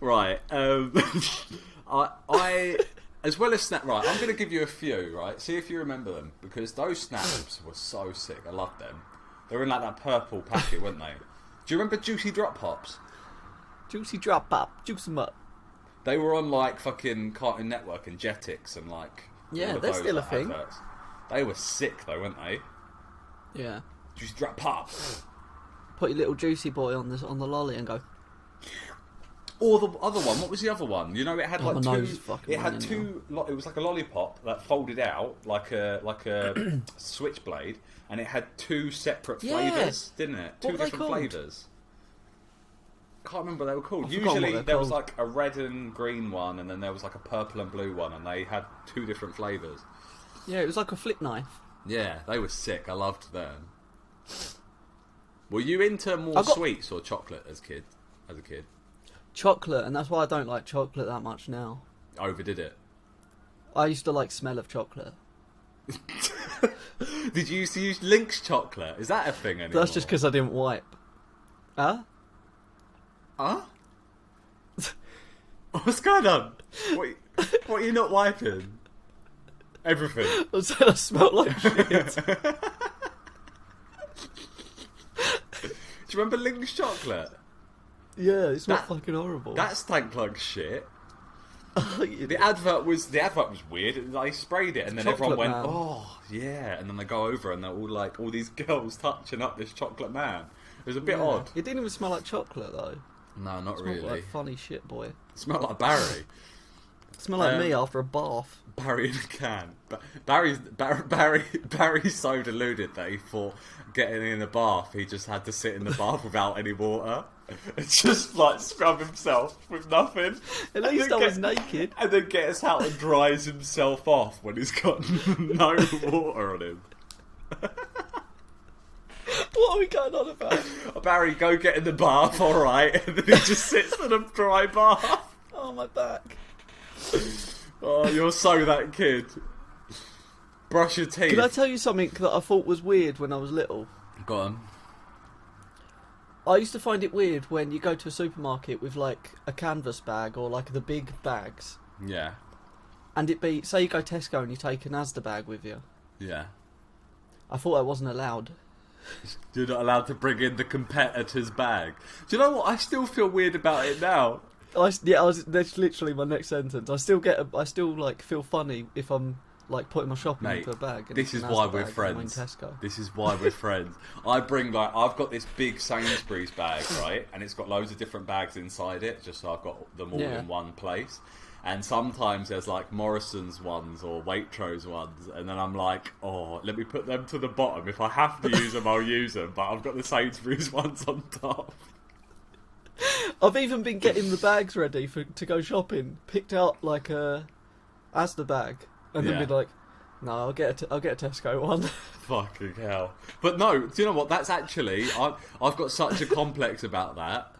A: Right. I as well as snap. Right. I'm going to give you a few. Right. See if you remember them because those snaps were so sick. I loved them. They were in like that purple packet, weren't they? Do you remember Juicy Drop Pops?
B: Juicy drop up. Juice 'em up.
A: They were on like fucking Cartoon Network and Jetix and like.
B: Yeah,
A: all of
B: they're
A: those,
B: still a
A: like,
B: thing.
A: adverts. They were sick though, weren't they?
B: Yeah.
A: Juicy Drop Pops.
B: Put your little juicy boy on the lolly and go.
A: Or the other one, what was the other one? You know, it had
B: Oh,
A: like
B: my
A: two.
B: nose is fucking
A: It had
B: running
A: two. It was like a lollipop that folded out like a switchblade, and it had two separate
B: Yeah.
A: flavours, didn't it?
B: What
A: Two
B: were they
A: different
B: called?
A: flavours. Can't remember what they were called.
B: I've forgotten what
A: Usually
B: they're
A: there was
B: called.
A: like a red and green one, and then there was like a purple and blue one, and they had two different flavours.
B: Yeah, it was like a flip knife.
A: Yeah, they were sick. I loved them. Were you into more
B: I got-
A: sweets or chocolate as a kid?
B: Chocolate, and that's why I don't like chocolate that much now.
A: Overdid it.
B: I used to like smell of chocolate.
A: Did you used to use Lynx chocolate? Is that a thing anymore?
B: That's just because I didn't wipe. Huh?
A: Huh? What's going on? What are you not wiping? Everything.
B: I said I smelled like shit.
A: Do you remember Lynx chocolate?
B: Yeah, it's not
A: That-
B: fucking horrible.
A: That stank like shit. The advert was weird. They sprayed it, and then everyone
B: Chocolate
A: went,
B: man.
A: "Oh yeah!" And then they go over, and they're all like, all these girls touching up this chocolate man. It was a bit odd.
B: It didn't even smell like chocolate though.
A: No, not
B: It
A: really.
B: smelled like funny shit, boy.
A: It smelled like Barry.
B: It smelled like me after a bath.
A: Barry in a can. Barry's so deluded that he thought getting in the bath, he just had to sit in the bath without any water and just like scrub himself with nothing.
B: At least I was naked.
A: And then gets out and dries himself off when he's got no water on him.
B: What are we going on about?
A: Barry, go get in the bath, alright. And then he just sits in a dry bath.
B: Oh, my back.
A: Oh, you're so that kid. Brush your teeth.
B: Can I tell you something that I thought was weird when I was little?
A: Go on.
B: I used to find it weird when you go to a supermarket with like a canvas bag or like the big bags.
A: Yeah.
B: And it be, say you go Tesco and you take an Asda bag with you.
A: Yeah.
B: I thought I wasn't allowed.
A: You're not allowed to bring in the competitor's bag. Do you know what? I still feel weird about it now.
B: That's literally my next sentence. I still like feel funny if I'm like putting my shopping
A: Mate,
B: into a bag. And
A: this
B: it's
A: is
B: an
A: why
B: Asda
A: we're
B: bag
A: friends.
B: and I'm in Tesco.
A: This is why we're friends. I've got this big Sainsbury's bag, right? And it's got loads of different bags inside it, just so I've got them all in one place. And sometimes there's like Morrison's ones or Waitrose ones, and then I'm like, oh, let me put them to the bottom. If I have to use them, I'll use them. But I've got the Sainsbury's ones on top.
B: I've even been getting the bags ready to go shopping. Picked out like a Asda bag, and then been like, no, I'll get a Tesco one.
A: Fucking hell! But no, do you know what? That's actually I've got such a complex about that.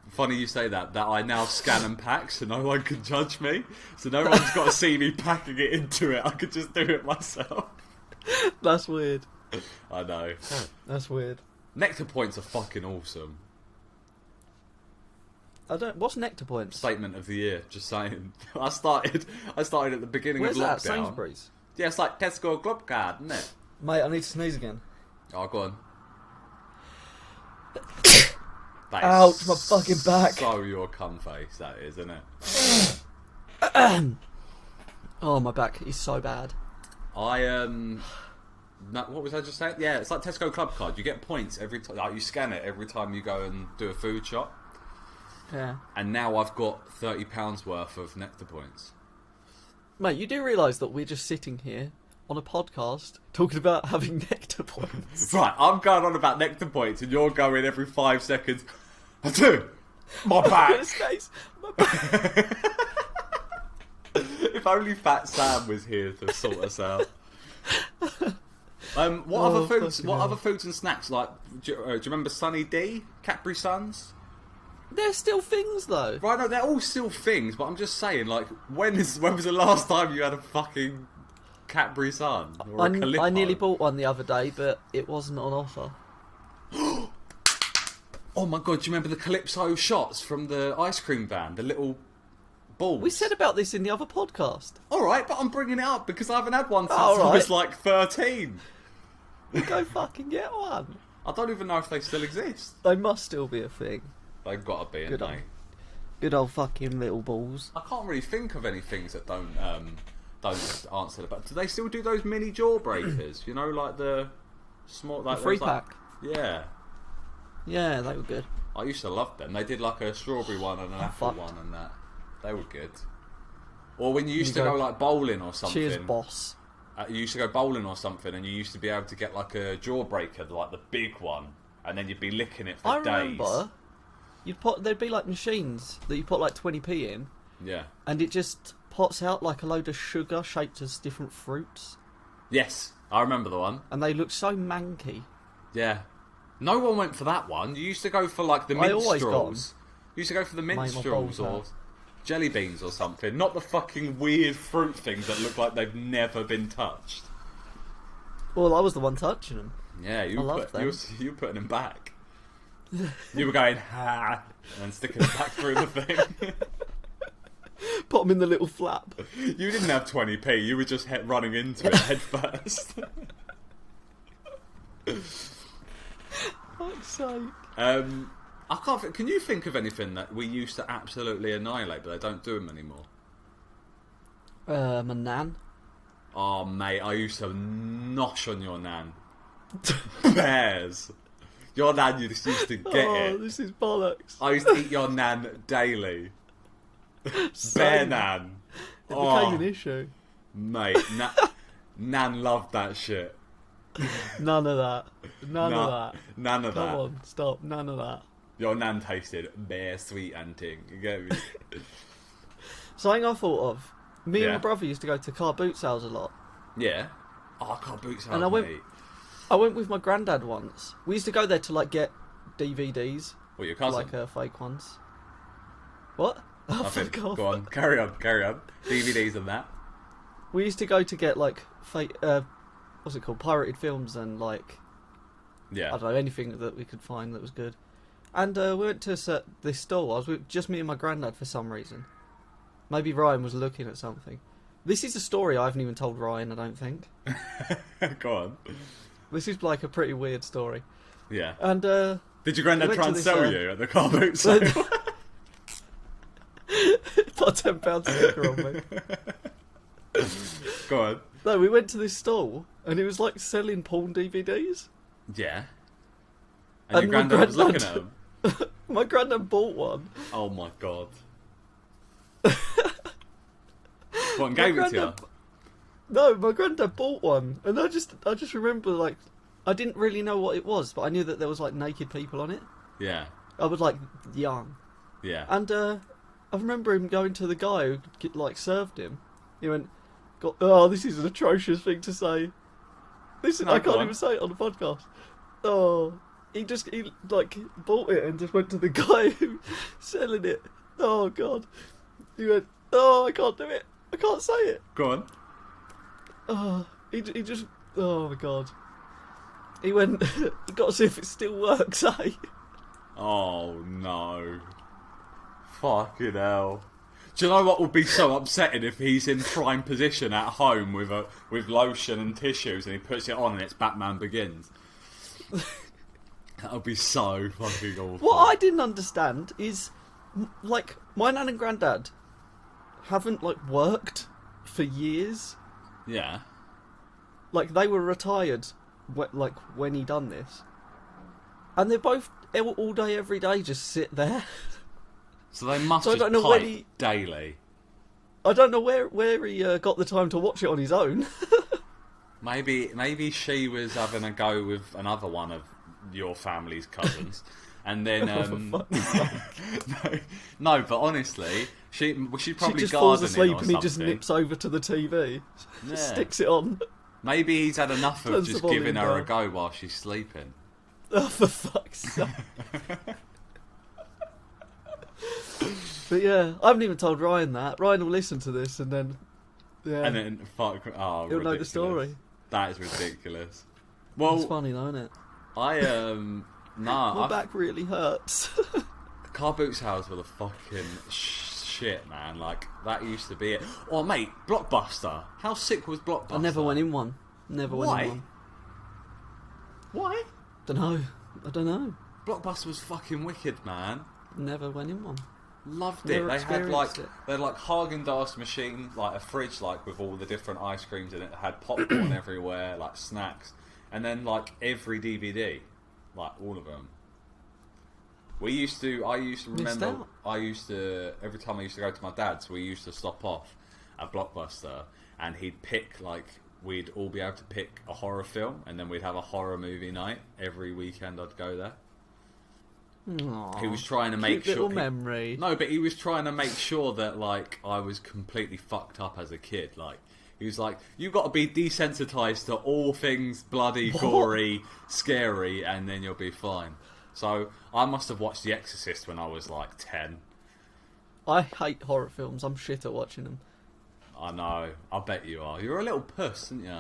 A: Funny you say that I now scan and pack, so no one can judge me. So no one's got to see me packing it into it. I could just do it myself.
B: That's weird.
A: I know.
B: That's weird.
A: Nectar points are fucking awesome.
B: What's Nectar Points?
A: Statement of the year. Just saying. I started at the beginning
B: Where's
A: of lockdown.
B: that? Sainsbury's.
A: Yeah, it's like Tesco Club Card, isn't it?
B: Mate, I need to sneeze again.
A: Oh, go on. That
B: Ouch, my fucking back.
A: So your cum face, that is, isn't it?
B: Oh, my back is so bad.
A: What was I just saying? Yeah, it's like Tesco Club Card. You get points every time. Like, you scan it every time you go and do a food shop.
B: Yeah.
A: And now I've got £30 worth of Nectar points.
B: Mate, you do realise that we're just sitting here on a podcast talking about having Nectar Points.
A: Right, I'm going on about Nectar points, and you're going every 5 seconds. I do. My back.
B: My back.
A: If only Fat Sam was here to sort us out. What other foods and snacks like? Do you remember Sunny D, Cadbury Suns?
B: They're still things though.
A: Right, no, they're all still things, but I'm just saying, like, when was the last time you had a fucking Cadbury Sun or a Calippo?
B: I nearly bought one the other day, but it wasn't on offer.
A: Oh my god, do you remember the Calypso shots from the ice cream van? The little balls?
B: We said about this in the other podcast.
A: Alright, but I'm bringing it up because I haven't had one since I
B: Alright.
A: was like 13.
B: Go fucking get one.
A: I don't even know if they still exist.
B: They must still be a thing.
A: They've got to be, haven't they?
B: Good old fucking little balls.
A: I can't really think of any things that don't answer the but do they still do those mini jawbreakers? You know, like the small, like
B: The free
A: those, like-
B: pack.
A: Yeah.
B: Yeah, they were good.
A: I used to love them. They did like a strawberry one and an apple
B: fuck.
A: one and that. They were good. Or when you used
B: You
A: to
B: go,
A: go like bowling or something.
B: Cheers, boss.
A: You used to go bowling or something, and you used to be able to get like a jawbreaker, like the big one, and then you'd be licking it for
B: I
A: days.
B: remember. There'd be like machines that you put like 20p in,
A: Yeah.
B: and it just pots out like a load of sugar shaped as different fruits,
A: Yes, I remember the one.
B: and they look so manky.
A: Yeah. No one went for that one. You used to go for like the
B: I always got
A: minstrels. You used to go for the
B: Mate, my
A: minstrels
B: balls
A: or
B: hurt.
A: jelly beans or something. Not the fucking weird fruit things that look like they've never been touched.
B: Well, I was the one touching them.
A: Yeah, you
B: I loved them.
A: were putting them back. You were going, ha, and then sticking it back through the thing.
B: Put them in the little flap.
A: You didn't have 20p, you were just running into it head first.
B: Fuck's sake.
A: I can't. Can you think of anything that we used to absolutely annihilate, but they don't do them anymore?
B: My nan.
A: Oh, mate, I used to nosh on your nan. Bears. Your nan used to get it.
B: This is bollocks.
A: I used to eat your nan daily. Bear nan.
B: It became an issue.
A: Mate, nan loved that shit.
B: None of that. None of that.
A: None of that.
B: Come on, stop. None of that.
A: Your nan tasted bare sweet and ting. You get me?
B: Something I thought of. Me and
A: Yeah.
B: my brother used to go to car boot sales a lot.
A: Yeah. Oh, I can't boot
B: And I went-
A: mate.
B: I went with my granddad once. We used to go there to like get DVDs,
A: What, your cousin?
B: like fake ones. What? Oh,
A: Nothing.
B: fuck off.
A: Go on. Carry on. DVDs and that.
B: We used to go to get like fake, what's it called, pirated films and like I
A: Yeah.
B: don't know, anything that we could find that was good. And we went to this store. I was with just me and my granddad for some reason. Maybe Ryan was looking at something. This is a story I haven't even told Ryan, I don't think.
A: Go on.
B: This is like a pretty weird story.
A: Yeah.
B: And
A: Did your granddad
B: we went
A: try
B: to
A: and
B: this,
A: sell you at the car boot sale?
B: put a £10 sticker on me.
A: Go on.
B: No, we went to this stall and it was like selling porn DVDs.
A: Yeah.
B: And
A: And your
B: my
A: granddad was looking at
B: granddad-
A: them.
B: My granddad bought one.
A: Oh my god. What, and gave it to you?
B: granddad- No, my granddad bought one, and I just remember like I didn't really know what it was, but I knew that there was like naked people on it.
A: Yeah.
B: I was like young,
A: Yeah.
B: and I remember him going to the guy who like served him. He went, "Oh, this is an atrocious thing to say. Listen,
A: No,
B: I
A: go
B: can't
A: on.
B: even say it on the podcast." Oh, he like bought it and just went to the guy who selling it. Oh God, he went, "Oh, I can't do it. I can't say it."
A: Go on.
B: Oh, he just. Oh my God. He went. He got to see if it still works, eh?
A: Oh no. Fucking hell. Do you know what would be so upsetting if he's in prime position at home with lotion and tissues and he puts it on and it's Batman Begins? That would be so fucking awful.
B: What I didn't understand is, like, my nan and granddad haven't like worked for years.
A: Yeah.
B: Like they were retired, like when he done this, and they're both all day, every day, just sit there.
A: So they must
B: So I
A: just
B: don't know
A: pipe
B: when he-
A: daily.
B: I don't know where he got the time to watch it on his own.
A: Maybe she was having a go with another one of your family's cousins, and then no, but honestly, she'd
B: She
A: probably
B: just falls
A: gardening
B: asleep
A: or
B: and he just
A: something.
B: nips over to the TV,
A: Yeah.
B: sticks it on.
A: Maybe he's had enough of
B: Turns the
A: just
B: volume
A: giving her a
B: down.
A: go while she's sleeping.
B: Oh, for fuck's sake. But yeah, I haven't even told Ryan that. Ryan will listen to this and then, yeah,
A: And then fuck, oh,
B: he'll know the
A: ridiculous.
B: story.
A: That is ridiculous. Well,
B: It's funny though, isn't it? My
A: I
B: back really hurts.
A: car boot sales were the fucking shit, man. Like that used to be it. Oh, mate, Blockbuster. How sick was Blockbuster?
B: I never went in one. Never went
A: Why?
B: in one.
A: Why?
B: I don't know.
A: Blockbuster was fucking wicked, man.
B: Never went in one.
A: Loved it.
B: Never
A: They had like
B: experienced it.
A: they had like Haagen-Dazs machine, like a fridge, like with all the different ice creams in it. It had popcorn everywhere, like snacks, and then like every DVD, like all of them. I used to
B: Missed
A: remember.
B: out.
A: Every time I used to go to my dad's, we used to stop off at Blockbuster, and he'd pick like we'd all be able to pick a horror film, and then we'd have a horror movie night every weekend. I'd go there.
B: Aww,
A: He was trying to make
B: cute
A: sure.
B: little memory.
A: No, but he was trying to make sure that like I was completely fucked up as a kid. Like he was like, "You got to be desensitized to all things bloody, gory, scary, and then you'll be fine." So I must have watched The Exorcist when I was like 10.
B: I hate horror films. I'm shit at watching them.
A: I know. I bet you are. You're a little puss, aren't you?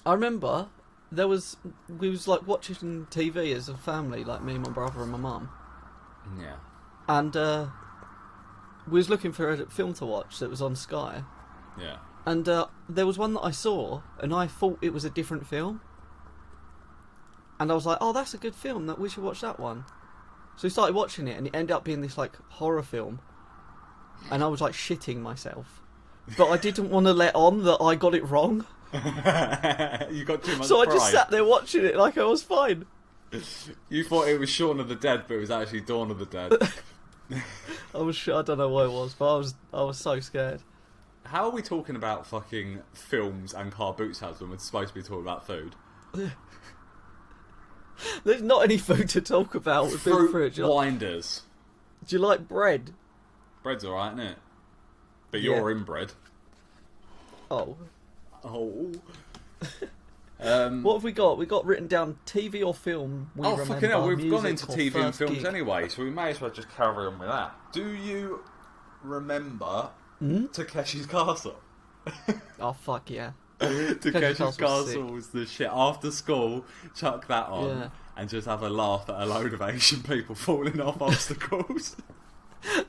B: I remember we was like watching TV as a family, like me, my brother, and my mum,
A: Yeah.
B: and we was looking for a film to watch that was on Sky,
A: Yeah.
B: and there was one that I saw, and I thought it was a different film, and I was like, "Oh, that's a good film. That we should watch that one." So we started watching it, and it ended up being this like horror film, and I was like shitting myself. but I didn't want to let on that I got it wrong.
A: You got too much
B: So I
A: pride.
B: just sat there watching it like I was fine.
A: You thought it was Shaun of the Dead, but it was actually Dawn of the Dead.
B: I don't know what it was, but I was so scared.
A: How are we talking about fucking films and car boot sales when we're supposed to be talking about food?
B: There's not any food to talk about with Big Fruit. Do
A: Winders.
B: you like bread?
A: Bread's alright, isn't it? But
B: Yeah.
A: you're inbred.
B: Oh.
A: Oh.
B: What have we got? We got written down TV or film. We remember,
A: fucking hell, we've gone
B: music
A: into
B: or
A: TV and
B: first
A: films
B: gig.
A: anyway, so we may as well just carry on with that. Do you remember Takeshi's Castle?
B: Oh fuck yeah!
A: Takeshi's
B: Castle's
A: Castle
B: sick.
A: was the shit. After school, chuck that on
B: Yeah.
A: and just have a laugh at a load of Asian people falling off obstacles.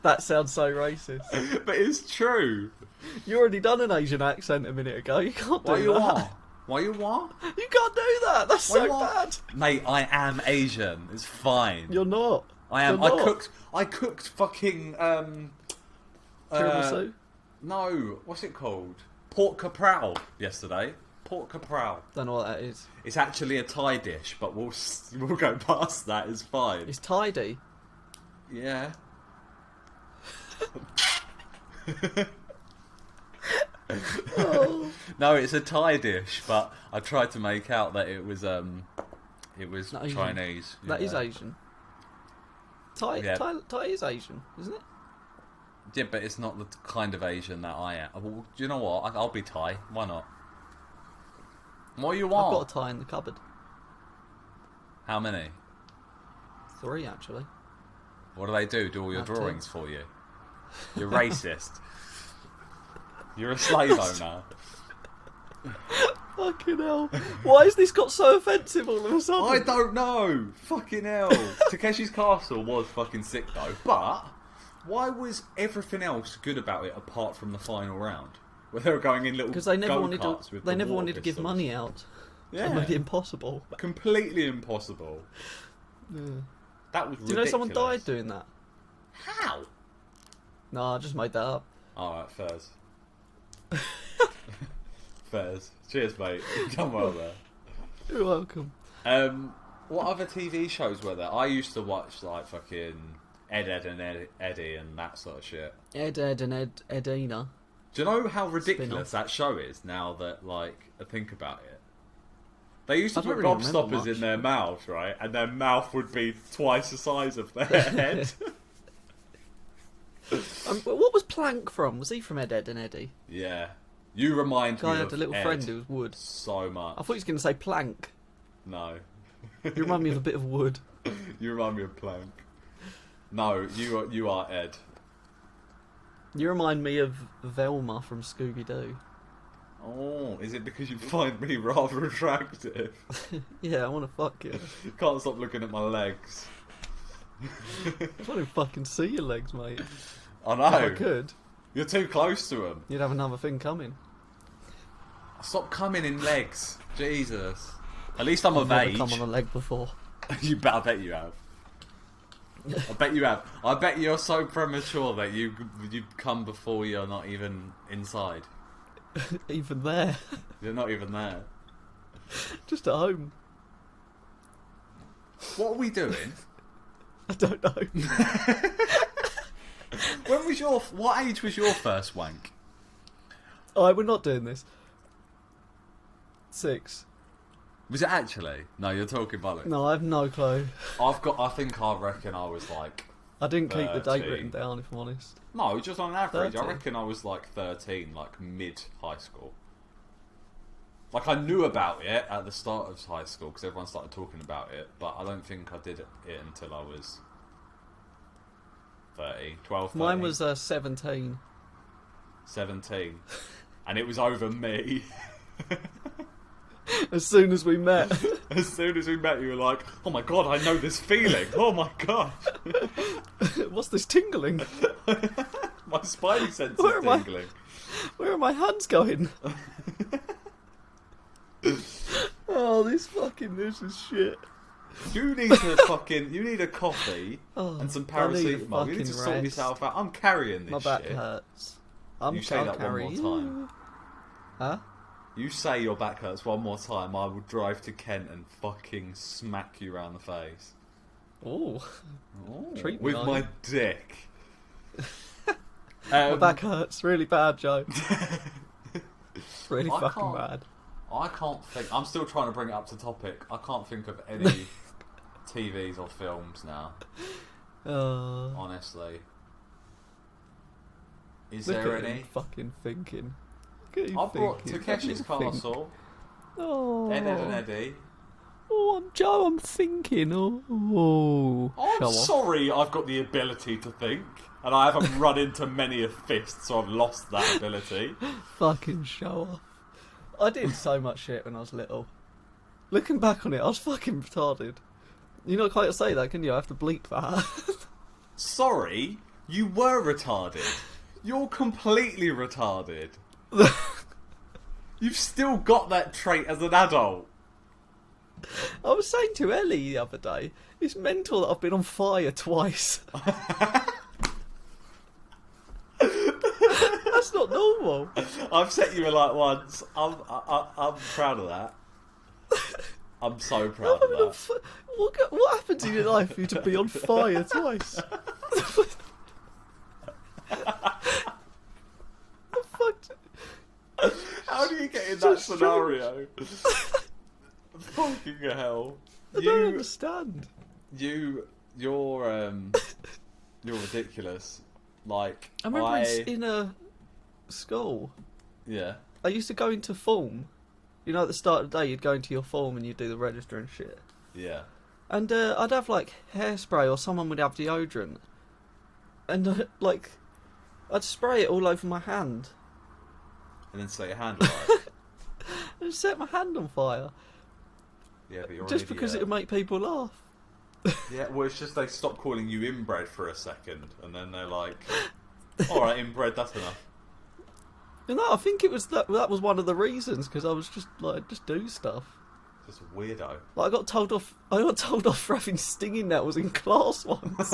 B: That sounds so racist.
A: But it's true.
B: You already done an Asian accent a minute ago. You can't do
A: Why you
B: that.
A: are? Why you are?
B: You can't do that. That's
A: Why
B: so
A: you are?
B: bad.
A: Mate, I am Asian. It's fine.
B: You're not.
A: I am.
B: You're not.
A: I cooked fucking
B: Tiramisu?
A: no, what's it called? Pork caprao yesterday. Pork caprao.
B: Don't know what that is.
A: It's actually a Thai dish, but we'll go past that. It's fine.
B: It's tidy.
A: Yeah.
B: Oh.
A: No, it's a Thai dish, but I tried to make out that it was
B: Not Asian.
A: Chinese.
B: That is
A: yeah.
B: Asian. Thai,
A: Yeah.
B: Thai is Asian, isn't it?
A: Yeah, but it's not the kind of Asian that I am. Well, do you know what? I'll be Thai. Why not? What you
B: I've
A: want?
B: got a Thai in the cupboard.
A: How many?
B: 3 actually.
A: What do they do? Do all your
B: Have to.
A: drawings for you? You're racist. You're a slave owner.
B: Fucking hell. Why has this got so offensive all of a sudden?
A: I don't know. Fucking hell. Takeshi's Castle was fucking sick though, but why was everything else good about it apart from the final round, where they were going in little
B: Because they never wanted to.
A: go-karts with
B: They
A: the
B: never
A: water
B: wanted to give
A: pistols?
B: money out.
A: Yeah,
B: They made it impossible.
A: completely impossible.
B: Yeah.
A: That was.
B: Do you know someone
A: ridiculous.
B: died doing that?
A: How?
B: No, I just made that up.
A: Alright, fairs. Fairs. Cheers, mate. You've done well there.
B: You're welcome.
A: What other TV shows were there? I used to watch like fucking Ed and Eddie and that sort of shit.
B: Ed and Edina.
A: Do you know how ridiculous that show is now that like I think about it? They used to
B: I don't
A: put
B: really remember
A: gobstoppers
B: much.
A: in their mouths, right? And their mouth would be twice the size of their head.
B: What was Plank from? Was he from Ed and Eddie?
A: Yeah. You remind
B: Guy
A: me
B: had
A: of
B: a little
A: Ed
B: friend who was wood.
A: so much.
B: I thought he was going to say Plank.
A: No.
B: You remind me of a bit of wood.
A: You remind me of Plank. No, you are Ed.
B: You remind me of Velma from Scooby Doo.
A: Oh, is it because you find me rather attractive?
B: Yeah, I want to fuck you.
A: Can't stop looking at my legs.
B: I can't even fucking see your legs, mate.
A: I
B: If I
A: know.
B: could,
A: You're too close to them.
B: you'd have another thing coming.
A: Stop coming in legs. Jesus. At least I'm
B: I've
A: of
B: never
A: age.
B: come on a leg before.
A: I bet you have. I bet you have. I bet you're so premature that you come before you're not even inside.
B: Even there.
A: You're not even there.
B: Just at home.
A: What are we doing?
B: I don't know.
A: What age was your first wank?
B: Alright, we're not doing this. 6.
A: Was it actually? No, you're talking bollocks.
B: No, I have no clue.
A: I reckon I was like...
B: I didn't keep the date
A: 13.
B: written down, if I'm honest.
A: No, just on average.
B: 13.
A: I reckon I was like 13, like mid-high school. Like I knew about it at the start of high school because everyone started talking about it, but I don't think I did it until I was 12, 13.
B: Mine was 17.
A: 17. And it was over me.
B: As soon as we met.
A: As soon as we met, you were like, oh my god, I know this feeling. Oh my god.
B: What's this tingling?
A: My spidey sense
B: Where
A: is
B: am I?
A: tingling.
B: Where are my hands going? Oh, this is shit.
A: You need a coffee
B: Oh,
A: and some
B: I need a
A: paracetamol. You need to
B: fucking
A: sort
B: rest.
A: yourself out. I'm carrying this
B: My back
A: shit.
B: hurts.
A: You say that one more time.
B: Huh?
A: You say your back hurts one more time, I will drive to Kent and fucking smack you around the face.
B: Oh. Treat me
A: with
B: like
A: my
B: it.
A: dick.
B: My back hurts really bad, Joe. Really
A: I
B: fucking
A: can't-
B: bad.
A: I can't think. I'm still trying to bring it up to topic. I can't think of any TVs or films now. Honestly, is
B: Look
A: there
B: at
A: any?
B: him fucking thinking. Look at him
A: I brought
B: thinking.
A: Takeshi's
B: Have a little think.
A: Castle.
B: Oh.
A: Ed, Ed and Eddie.
B: Oh, I'm Joe. I'm thinking. Oh.
A: I'm
B: Show off.
A: sorry. I've got the ability to think, and I haven't run into many a fist, so I've lost that ability.
B: Fucking show off. I did so much shit when I was little. Looking back on it, I was fucking retarded. You're not quite to say that, can you? I have to bleep that.
A: Sorry, you were retarded. You're completely retarded. You've still got that trait as an adult.
B: I was saying to Ellie the other day, it's mental that I've been on fire twice. That's not normal.
A: I've set you alight once. I'm proud of that. I'm so proud of that.
B: What happens in your life for you to be on fire twice? The fuck?
A: How do you get in that scenario? Fucking hell!
B: I don't understand.
A: You're ridiculous. Like
B: I remember in a school.
A: Yeah.
B: I used to go into form. You know, at the start of the day, you'd go into your form and you'd do the register and shit.
A: Yeah.
B: And I'd have like hairspray, or someone would have deodorant, and like I'd spray it all over my hand
A: And then set your hand alight.
B: and set my hand on fire.
A: Yeah, but you're
B: Just
A: an
B: because it
A: idiot.
B: would make people laugh.
A: Yeah, well, it's just they stop calling you inbred for a second, and then they're like, "All right, inbred, that's enough."
B: And no, I think it was that was one of the reasons, because I was just like, just do stuff.
A: Just a weirdo.
B: Like I got told off for having stinging nettles in class once.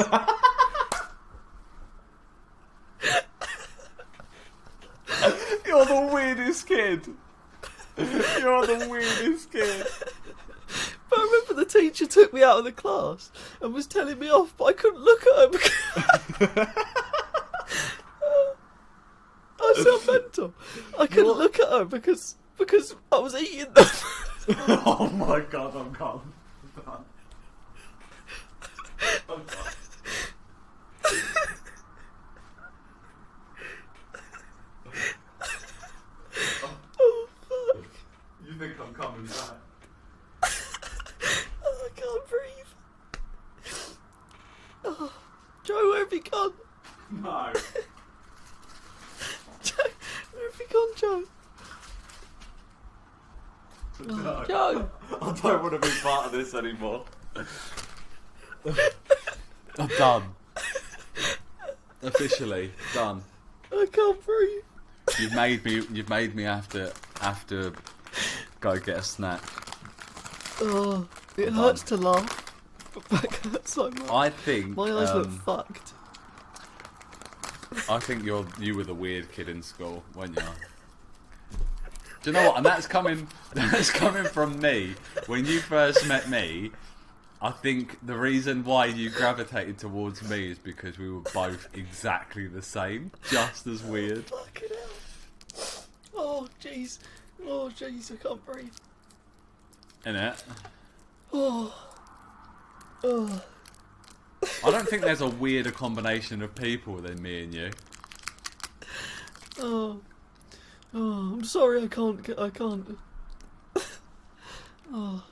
A: You're the weirdest kid. You're the weirdest kid.
B: But I remember the teacher took me out of the class and was telling me off, but I couldn't look at her because I sound mental. I couldn't look at her because I was eating them.
A: Oh my god, I'm gone. I'm done. I'm done.
B: Oh fuck!
A: You think I'm coming back?
B: Oh, I can't breathe. Oh, Joe, where have you gone?
A: No.
B: Joe, where have you gone, Joe?
A: No.
B: Joe!
A: I don't want to be part of this anymore. I'm done. Officially done.
B: I can't breathe.
A: You've made me have to go get a snack.
B: Oh, it
A: I'm
B: hurts
A: done.
B: to laugh, but back hurts so much.
A: I think
B: My eyes look fucked.
A: I think you were the weird kid in school, weren't you? Do you know what? And that's coming from me. When you first met me, I think the reason why you gravitated towards me is because we were both exactly the same, just as weird.
B: Fucking hell. Oh, jeez. Oh, jeez, I can't breathe.
A: Innit?
B: Oh. Oh.
A: I don't think there's a weirder combination of people than me and you.
B: Oh. Oh, I'm sorry, I can't. Oh.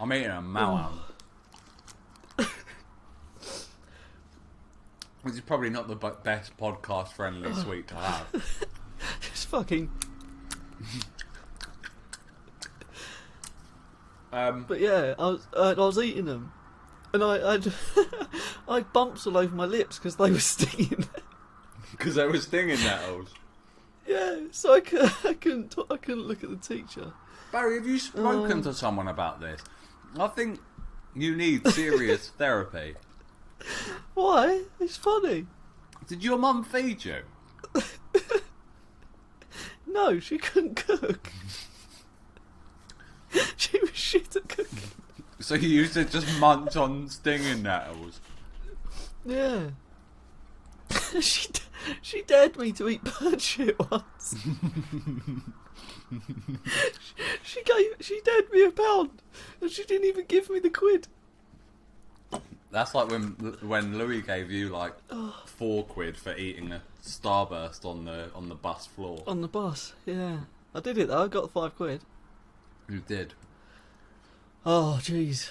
A: I'm eating a Mauam. Which is probably not the best podcast-friendly sweet to have.
B: Just fucking. But yeah, I was eating them, and I had bumps all over my lips because they were stinging.
A: Because they were stinging nettles.
B: Yeah, so I couldn't look at the teacher.
A: Barry, have you spoken to someone about this? I think you need serious therapy.
B: Why? It's funny.
A: Did your mum feed you?
B: No, she couldn't cook. She was shit at cooking.
A: So you used to just munch on stinging nettles?
B: Yeah. She dared me to eat bird shit once. She dared me £1, and she didn't even give me the quid.
A: That's like when Louis gave you like £4 for eating a Starburst on the bus floor.
B: On the bus, yeah. I did it though. I got the £5.
A: You did.
B: Oh, jeez.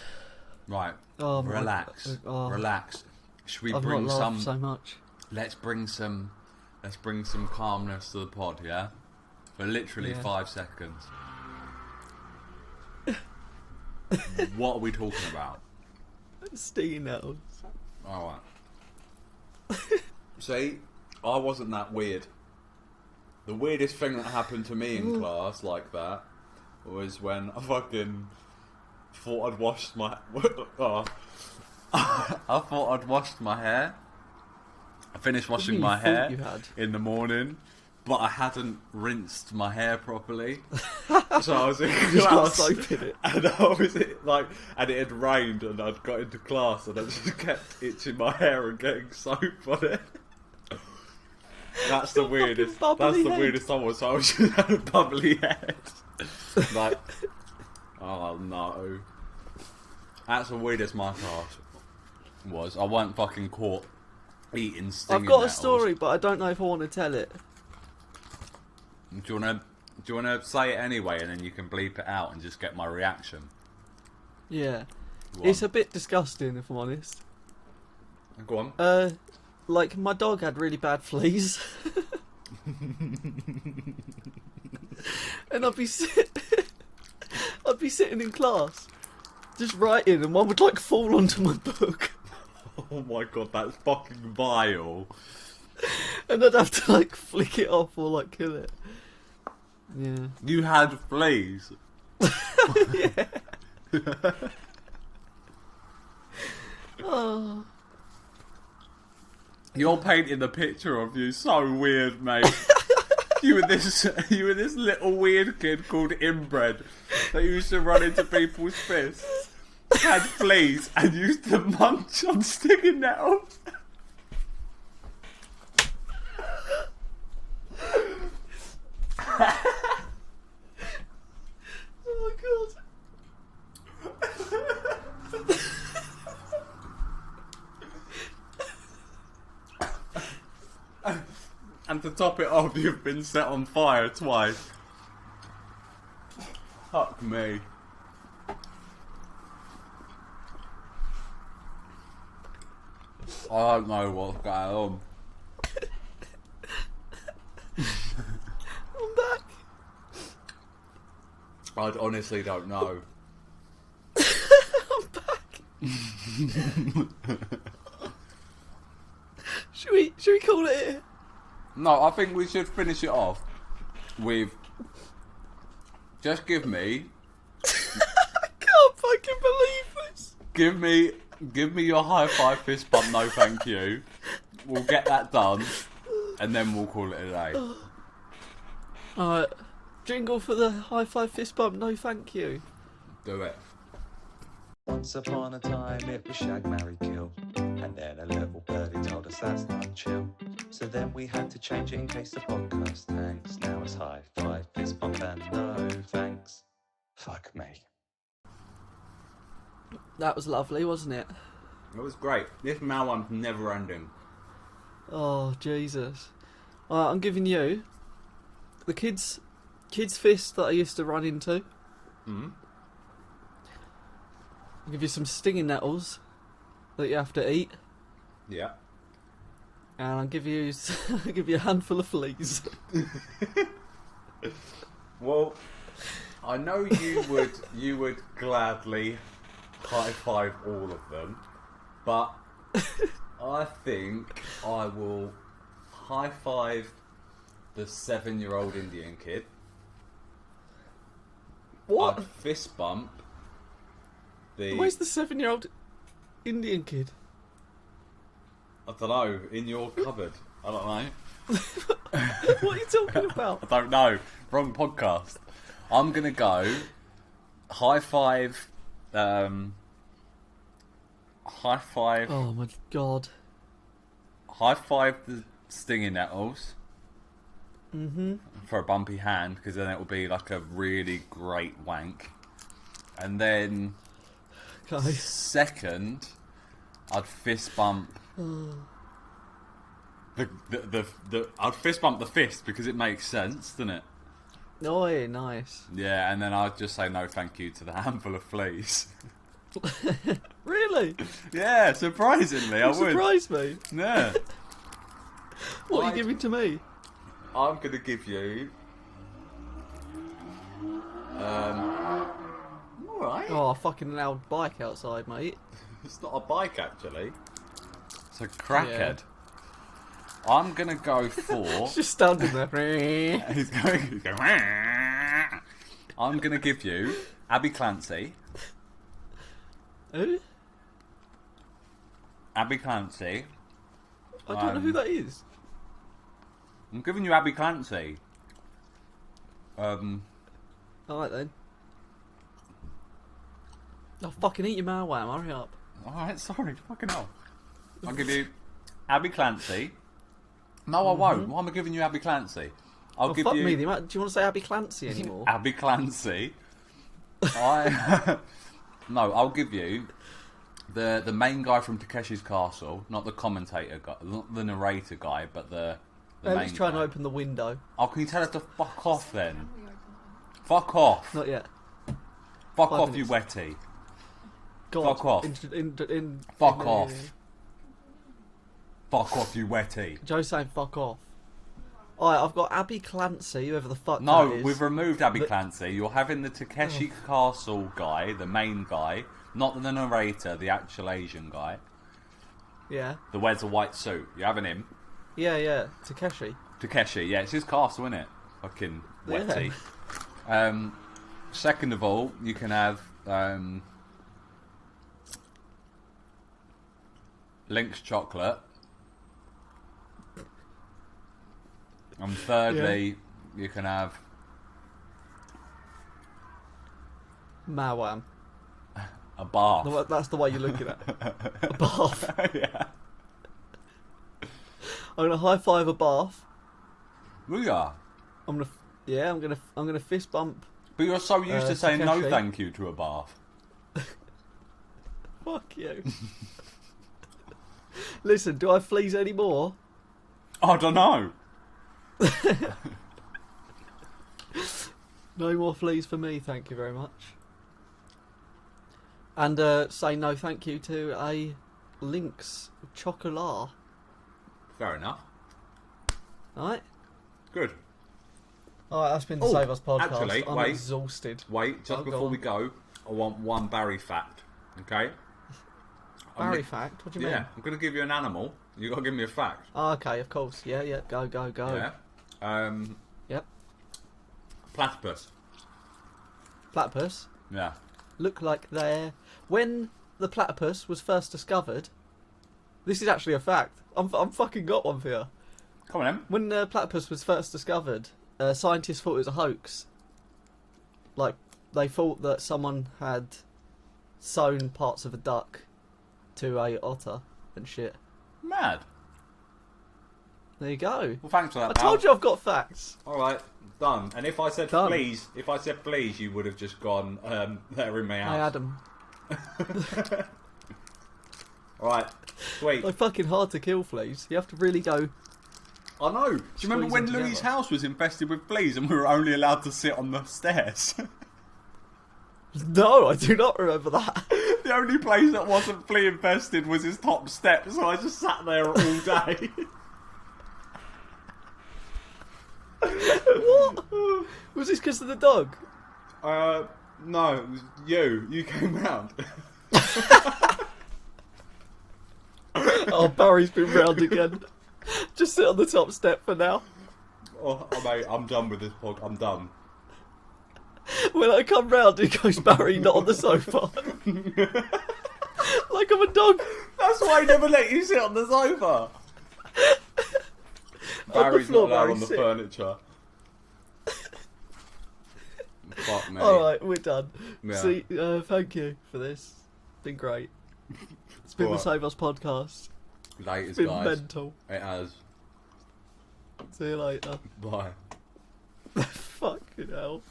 A: Right.
B: Oh,
A: relax. Relax. Should we
B: I've
A: bring
B: not laughed
A: some?
B: so much.
A: Let's bring some calmness to the pod, yeah? For literally 5 seconds. What are we talking about?
B: Stinging nettles.
A: Alright. See, I wasn't that weird. The weirdest thing that happened to me in class like that was when I fucking thought I'd washed my... I thought I'd washed my hair. I finished washing my hair in the morning, but I hadn't rinsed my hair properly. So I was in class, and and it had rained, and I'd got into class, and I just kept itching my hair and getting soap on it. That's the weirdest. That's the weirdest one. So I was just had a bubbly head. Like, oh no, that's the weirdest my class was. I wasn't fucking caught eating stinging
B: I've got
A: nettles.
B: a story, but I don't know if I want to tell it.
A: Do you wanna say it anyway, and then you can bleep it out and just get my reaction?
B: Yeah,
A: Go
B: it's
A: on.
B: a bit disgusting if I'm honest.
A: Go on.
B: Like my dog had really bad fleas, and I'd be sitting in class, just writing, and one would like fall onto my book.
A: Oh my god, that's fucking vile.
B: And I'd have to like flick it off or like kill it. Yeah.
A: You had fleas.
B: Yeah. Oh.
A: You're painting the picture of you so weird, mate. you were this little weird kid called Inbred that used to run into people's fists, had fleas, and used to munch on stinging nettles.
B: Oh god.
A: And to top it off, you've been set on fire twice. Fuck me. I don't know what's going on.
B: I'm back.
A: I honestly don't know.
B: I'm back. Should we call it here?
A: No, I think we should finish it off with just give me
B: I can't fucking believe this.
A: give me your high five fist bump, no thank you. We'll get that done and then we'll call it a day.
B: Alright. Jingle for the high five fist bump, no thank you.
A: Do it.
C: Once upon a time it was shag, marry, kill. And then a little birdie told us that's not chill. So then we had to change it in case the podcast tanks. Now it's high five, fist bump and no thanks. Fuck me.
B: That was lovely, wasn't it?
A: It was great. This Mal one's never ending.
B: Oh, Jesus. Alright, I'm giving you the kids' fist that I used to run into.
A: Mm.
B: I'll give you some stinging nettles that you have to eat.
A: Yeah.
B: And I'll give you a handful of fleas.
A: Well, I know you would gladly high five all of them, but I think I will high five the 7-year-old Indian kid.
B: What?
A: I'd fist bump the...
B: Where's the 7-year-old Indian kid?
A: I don't know, in your cupboard. I don't know.
B: What are you talking about?
A: I don't know. Wrong podcast. I'm gonna go high five. High five.
B: Oh my god.
A: High five the stinging nettles.
B: Mm-hmm.
A: For a bumpy hand, because then it will be like a really great wank. And then
B: Okay.
A: second, I'd fist bump I'd fist bump the fist because it makes sense, doesn't it?
B: Oh, yeah, nice.
A: Yeah, and then I'd just say no thank you to the handful of fleas.
B: Really?
A: Yeah, surprisingly, I
B: You
A: would.
B: surprised me.
A: Yeah.
B: What are you giving to me?
A: I'm gonna give you. Alright.
B: Oh, a fucking loud bike outside, mate.
A: It's not a bike, actually. It's a crackhead. I'm gonna go for.
B: It's just standing there.
A: He's going. I'm gonna give you Abby Clancy.
B: Who?
A: Abby Clancy.
B: I don't know who that is.
A: I'm giving you Abby Clancy.
B: Alright then. Oh, fucking eat your malwam, hurry up.
A: Alright, sorry, fucking hell. I'll give you Abby Clancy. No, I won't. Why am I giving you Abby Clancy? I'll give
B: fuck
A: you
B: me, do you want to say Abby Clancy anymore?
A: Abby Clancy. No, I'll give you the main guy from Takeshi's Castle, not the commentator guy, not the narrator guy, but the main
B: Ellie's trying
A: guy.
B: to open the window.
A: Oh, can you tell her to fuck off then? Fuck off.
B: Not yet.
A: Fuck
B: 5
A: off,
B: minutes.
A: you wetty.
B: God,
A: Fuck off. Fuck off. Fuck off, you wetty.
B: Joe's saying fuck off. Alright, I've got Abby Clancy, whoever the fuck
A: No,
B: that is.
A: we've removed Abby Clancy. You're having the Takeshi Castle guy, the main guy, not the narrator, the actual Asian guy.
B: Yeah.
A: The wears a white suit. You're having him.
B: Yeah, Takeshi.
A: Takeshi, yeah, it's his castle, isn't it? Fucking wetty. Second of all, you can have Link's chocolate. And thirdly, you can have
B: Malwam.
A: a bath.
B: No, that's the way you're looking at it. A bath.
A: Yeah.
B: I'm gonna high five a bath.
A: We are.
B: I'm gonna fist bump.
A: But you're so used to saying no
B: Takeshi.
A: thank you to a bath.
B: Fuck you. Listen, do I have fleas anymore?
A: I don't know.
B: No more fleas for me, thank you very much. And say no thank you to a Lynx chocolat.
A: Fair enough.
B: Alright?
A: Good.
B: Alright, that's been the
A: Oh,
B: Save Us podcast.
A: actually,
B: I'm
A: wait.
B: exhausted.
A: Wait, just
B: Oh, go
A: before
B: on.
A: we go, I want one Barry fact. Okay?
B: Barry fact? What do you mean?
A: Yeah, I'm going to give you an animal. You got to give me a fact.
B: Oh, okay, of course. Yeah, go.
A: Yeah.
B: Yep.
A: Platypus.
B: Platypus.
A: Yeah.
B: Look like they're... When the platypus was first discovered... This is actually a fact. I'm fucking got one for you.
A: Come on, then.
B: When platypus was first discovered, scientists thought it was a hoax. Like, they thought that someone had sewn parts of a duck to a otter and shit.
A: Mad.
B: There you go.
A: Well, thanks for that.
B: I told you I've got facts.
A: All right, done. And if I said
B: Done.
A: fleas, you would have just gone, they're in my
B: Hi,
A: house.
B: Adam.
A: All right, sweet.
B: They're fucking hard to kill fleas. You have to really go...
A: I know. Do you remember
B: Squeeze
A: when
B: them
A: Louis'
B: together.
A: house was infested with fleas and we were only allowed to sit on the stairs?
B: No, I do not remember that.
A: The only place that wasn't flea infested was his top step, so I just sat there all day.
B: What? Was this because of the dog?
A: No, it was you. You came round.
B: Oh, Barry's been round again. Just sit on the top step for now.
A: Oh, mate, I'm done with this pod. I'm done.
B: When I come round, it goes, Barry, not on the sofa. Like I'm a dog.
A: That's why I never let you sit on the sofa. Barry's not
B: floor,
A: allowed
B: Barry,
A: on the
B: sit.
A: furniture. Fuck me.
B: Alright, we're done.
A: Yeah.
B: See, thank you for this. Been great. It's been the
A: Alright.
B: Save Us podcast.
A: Latest,
B: It's been
A: guys.
B: mental.
A: It has.
B: See you later.
A: Bye.
B: Fucking hell.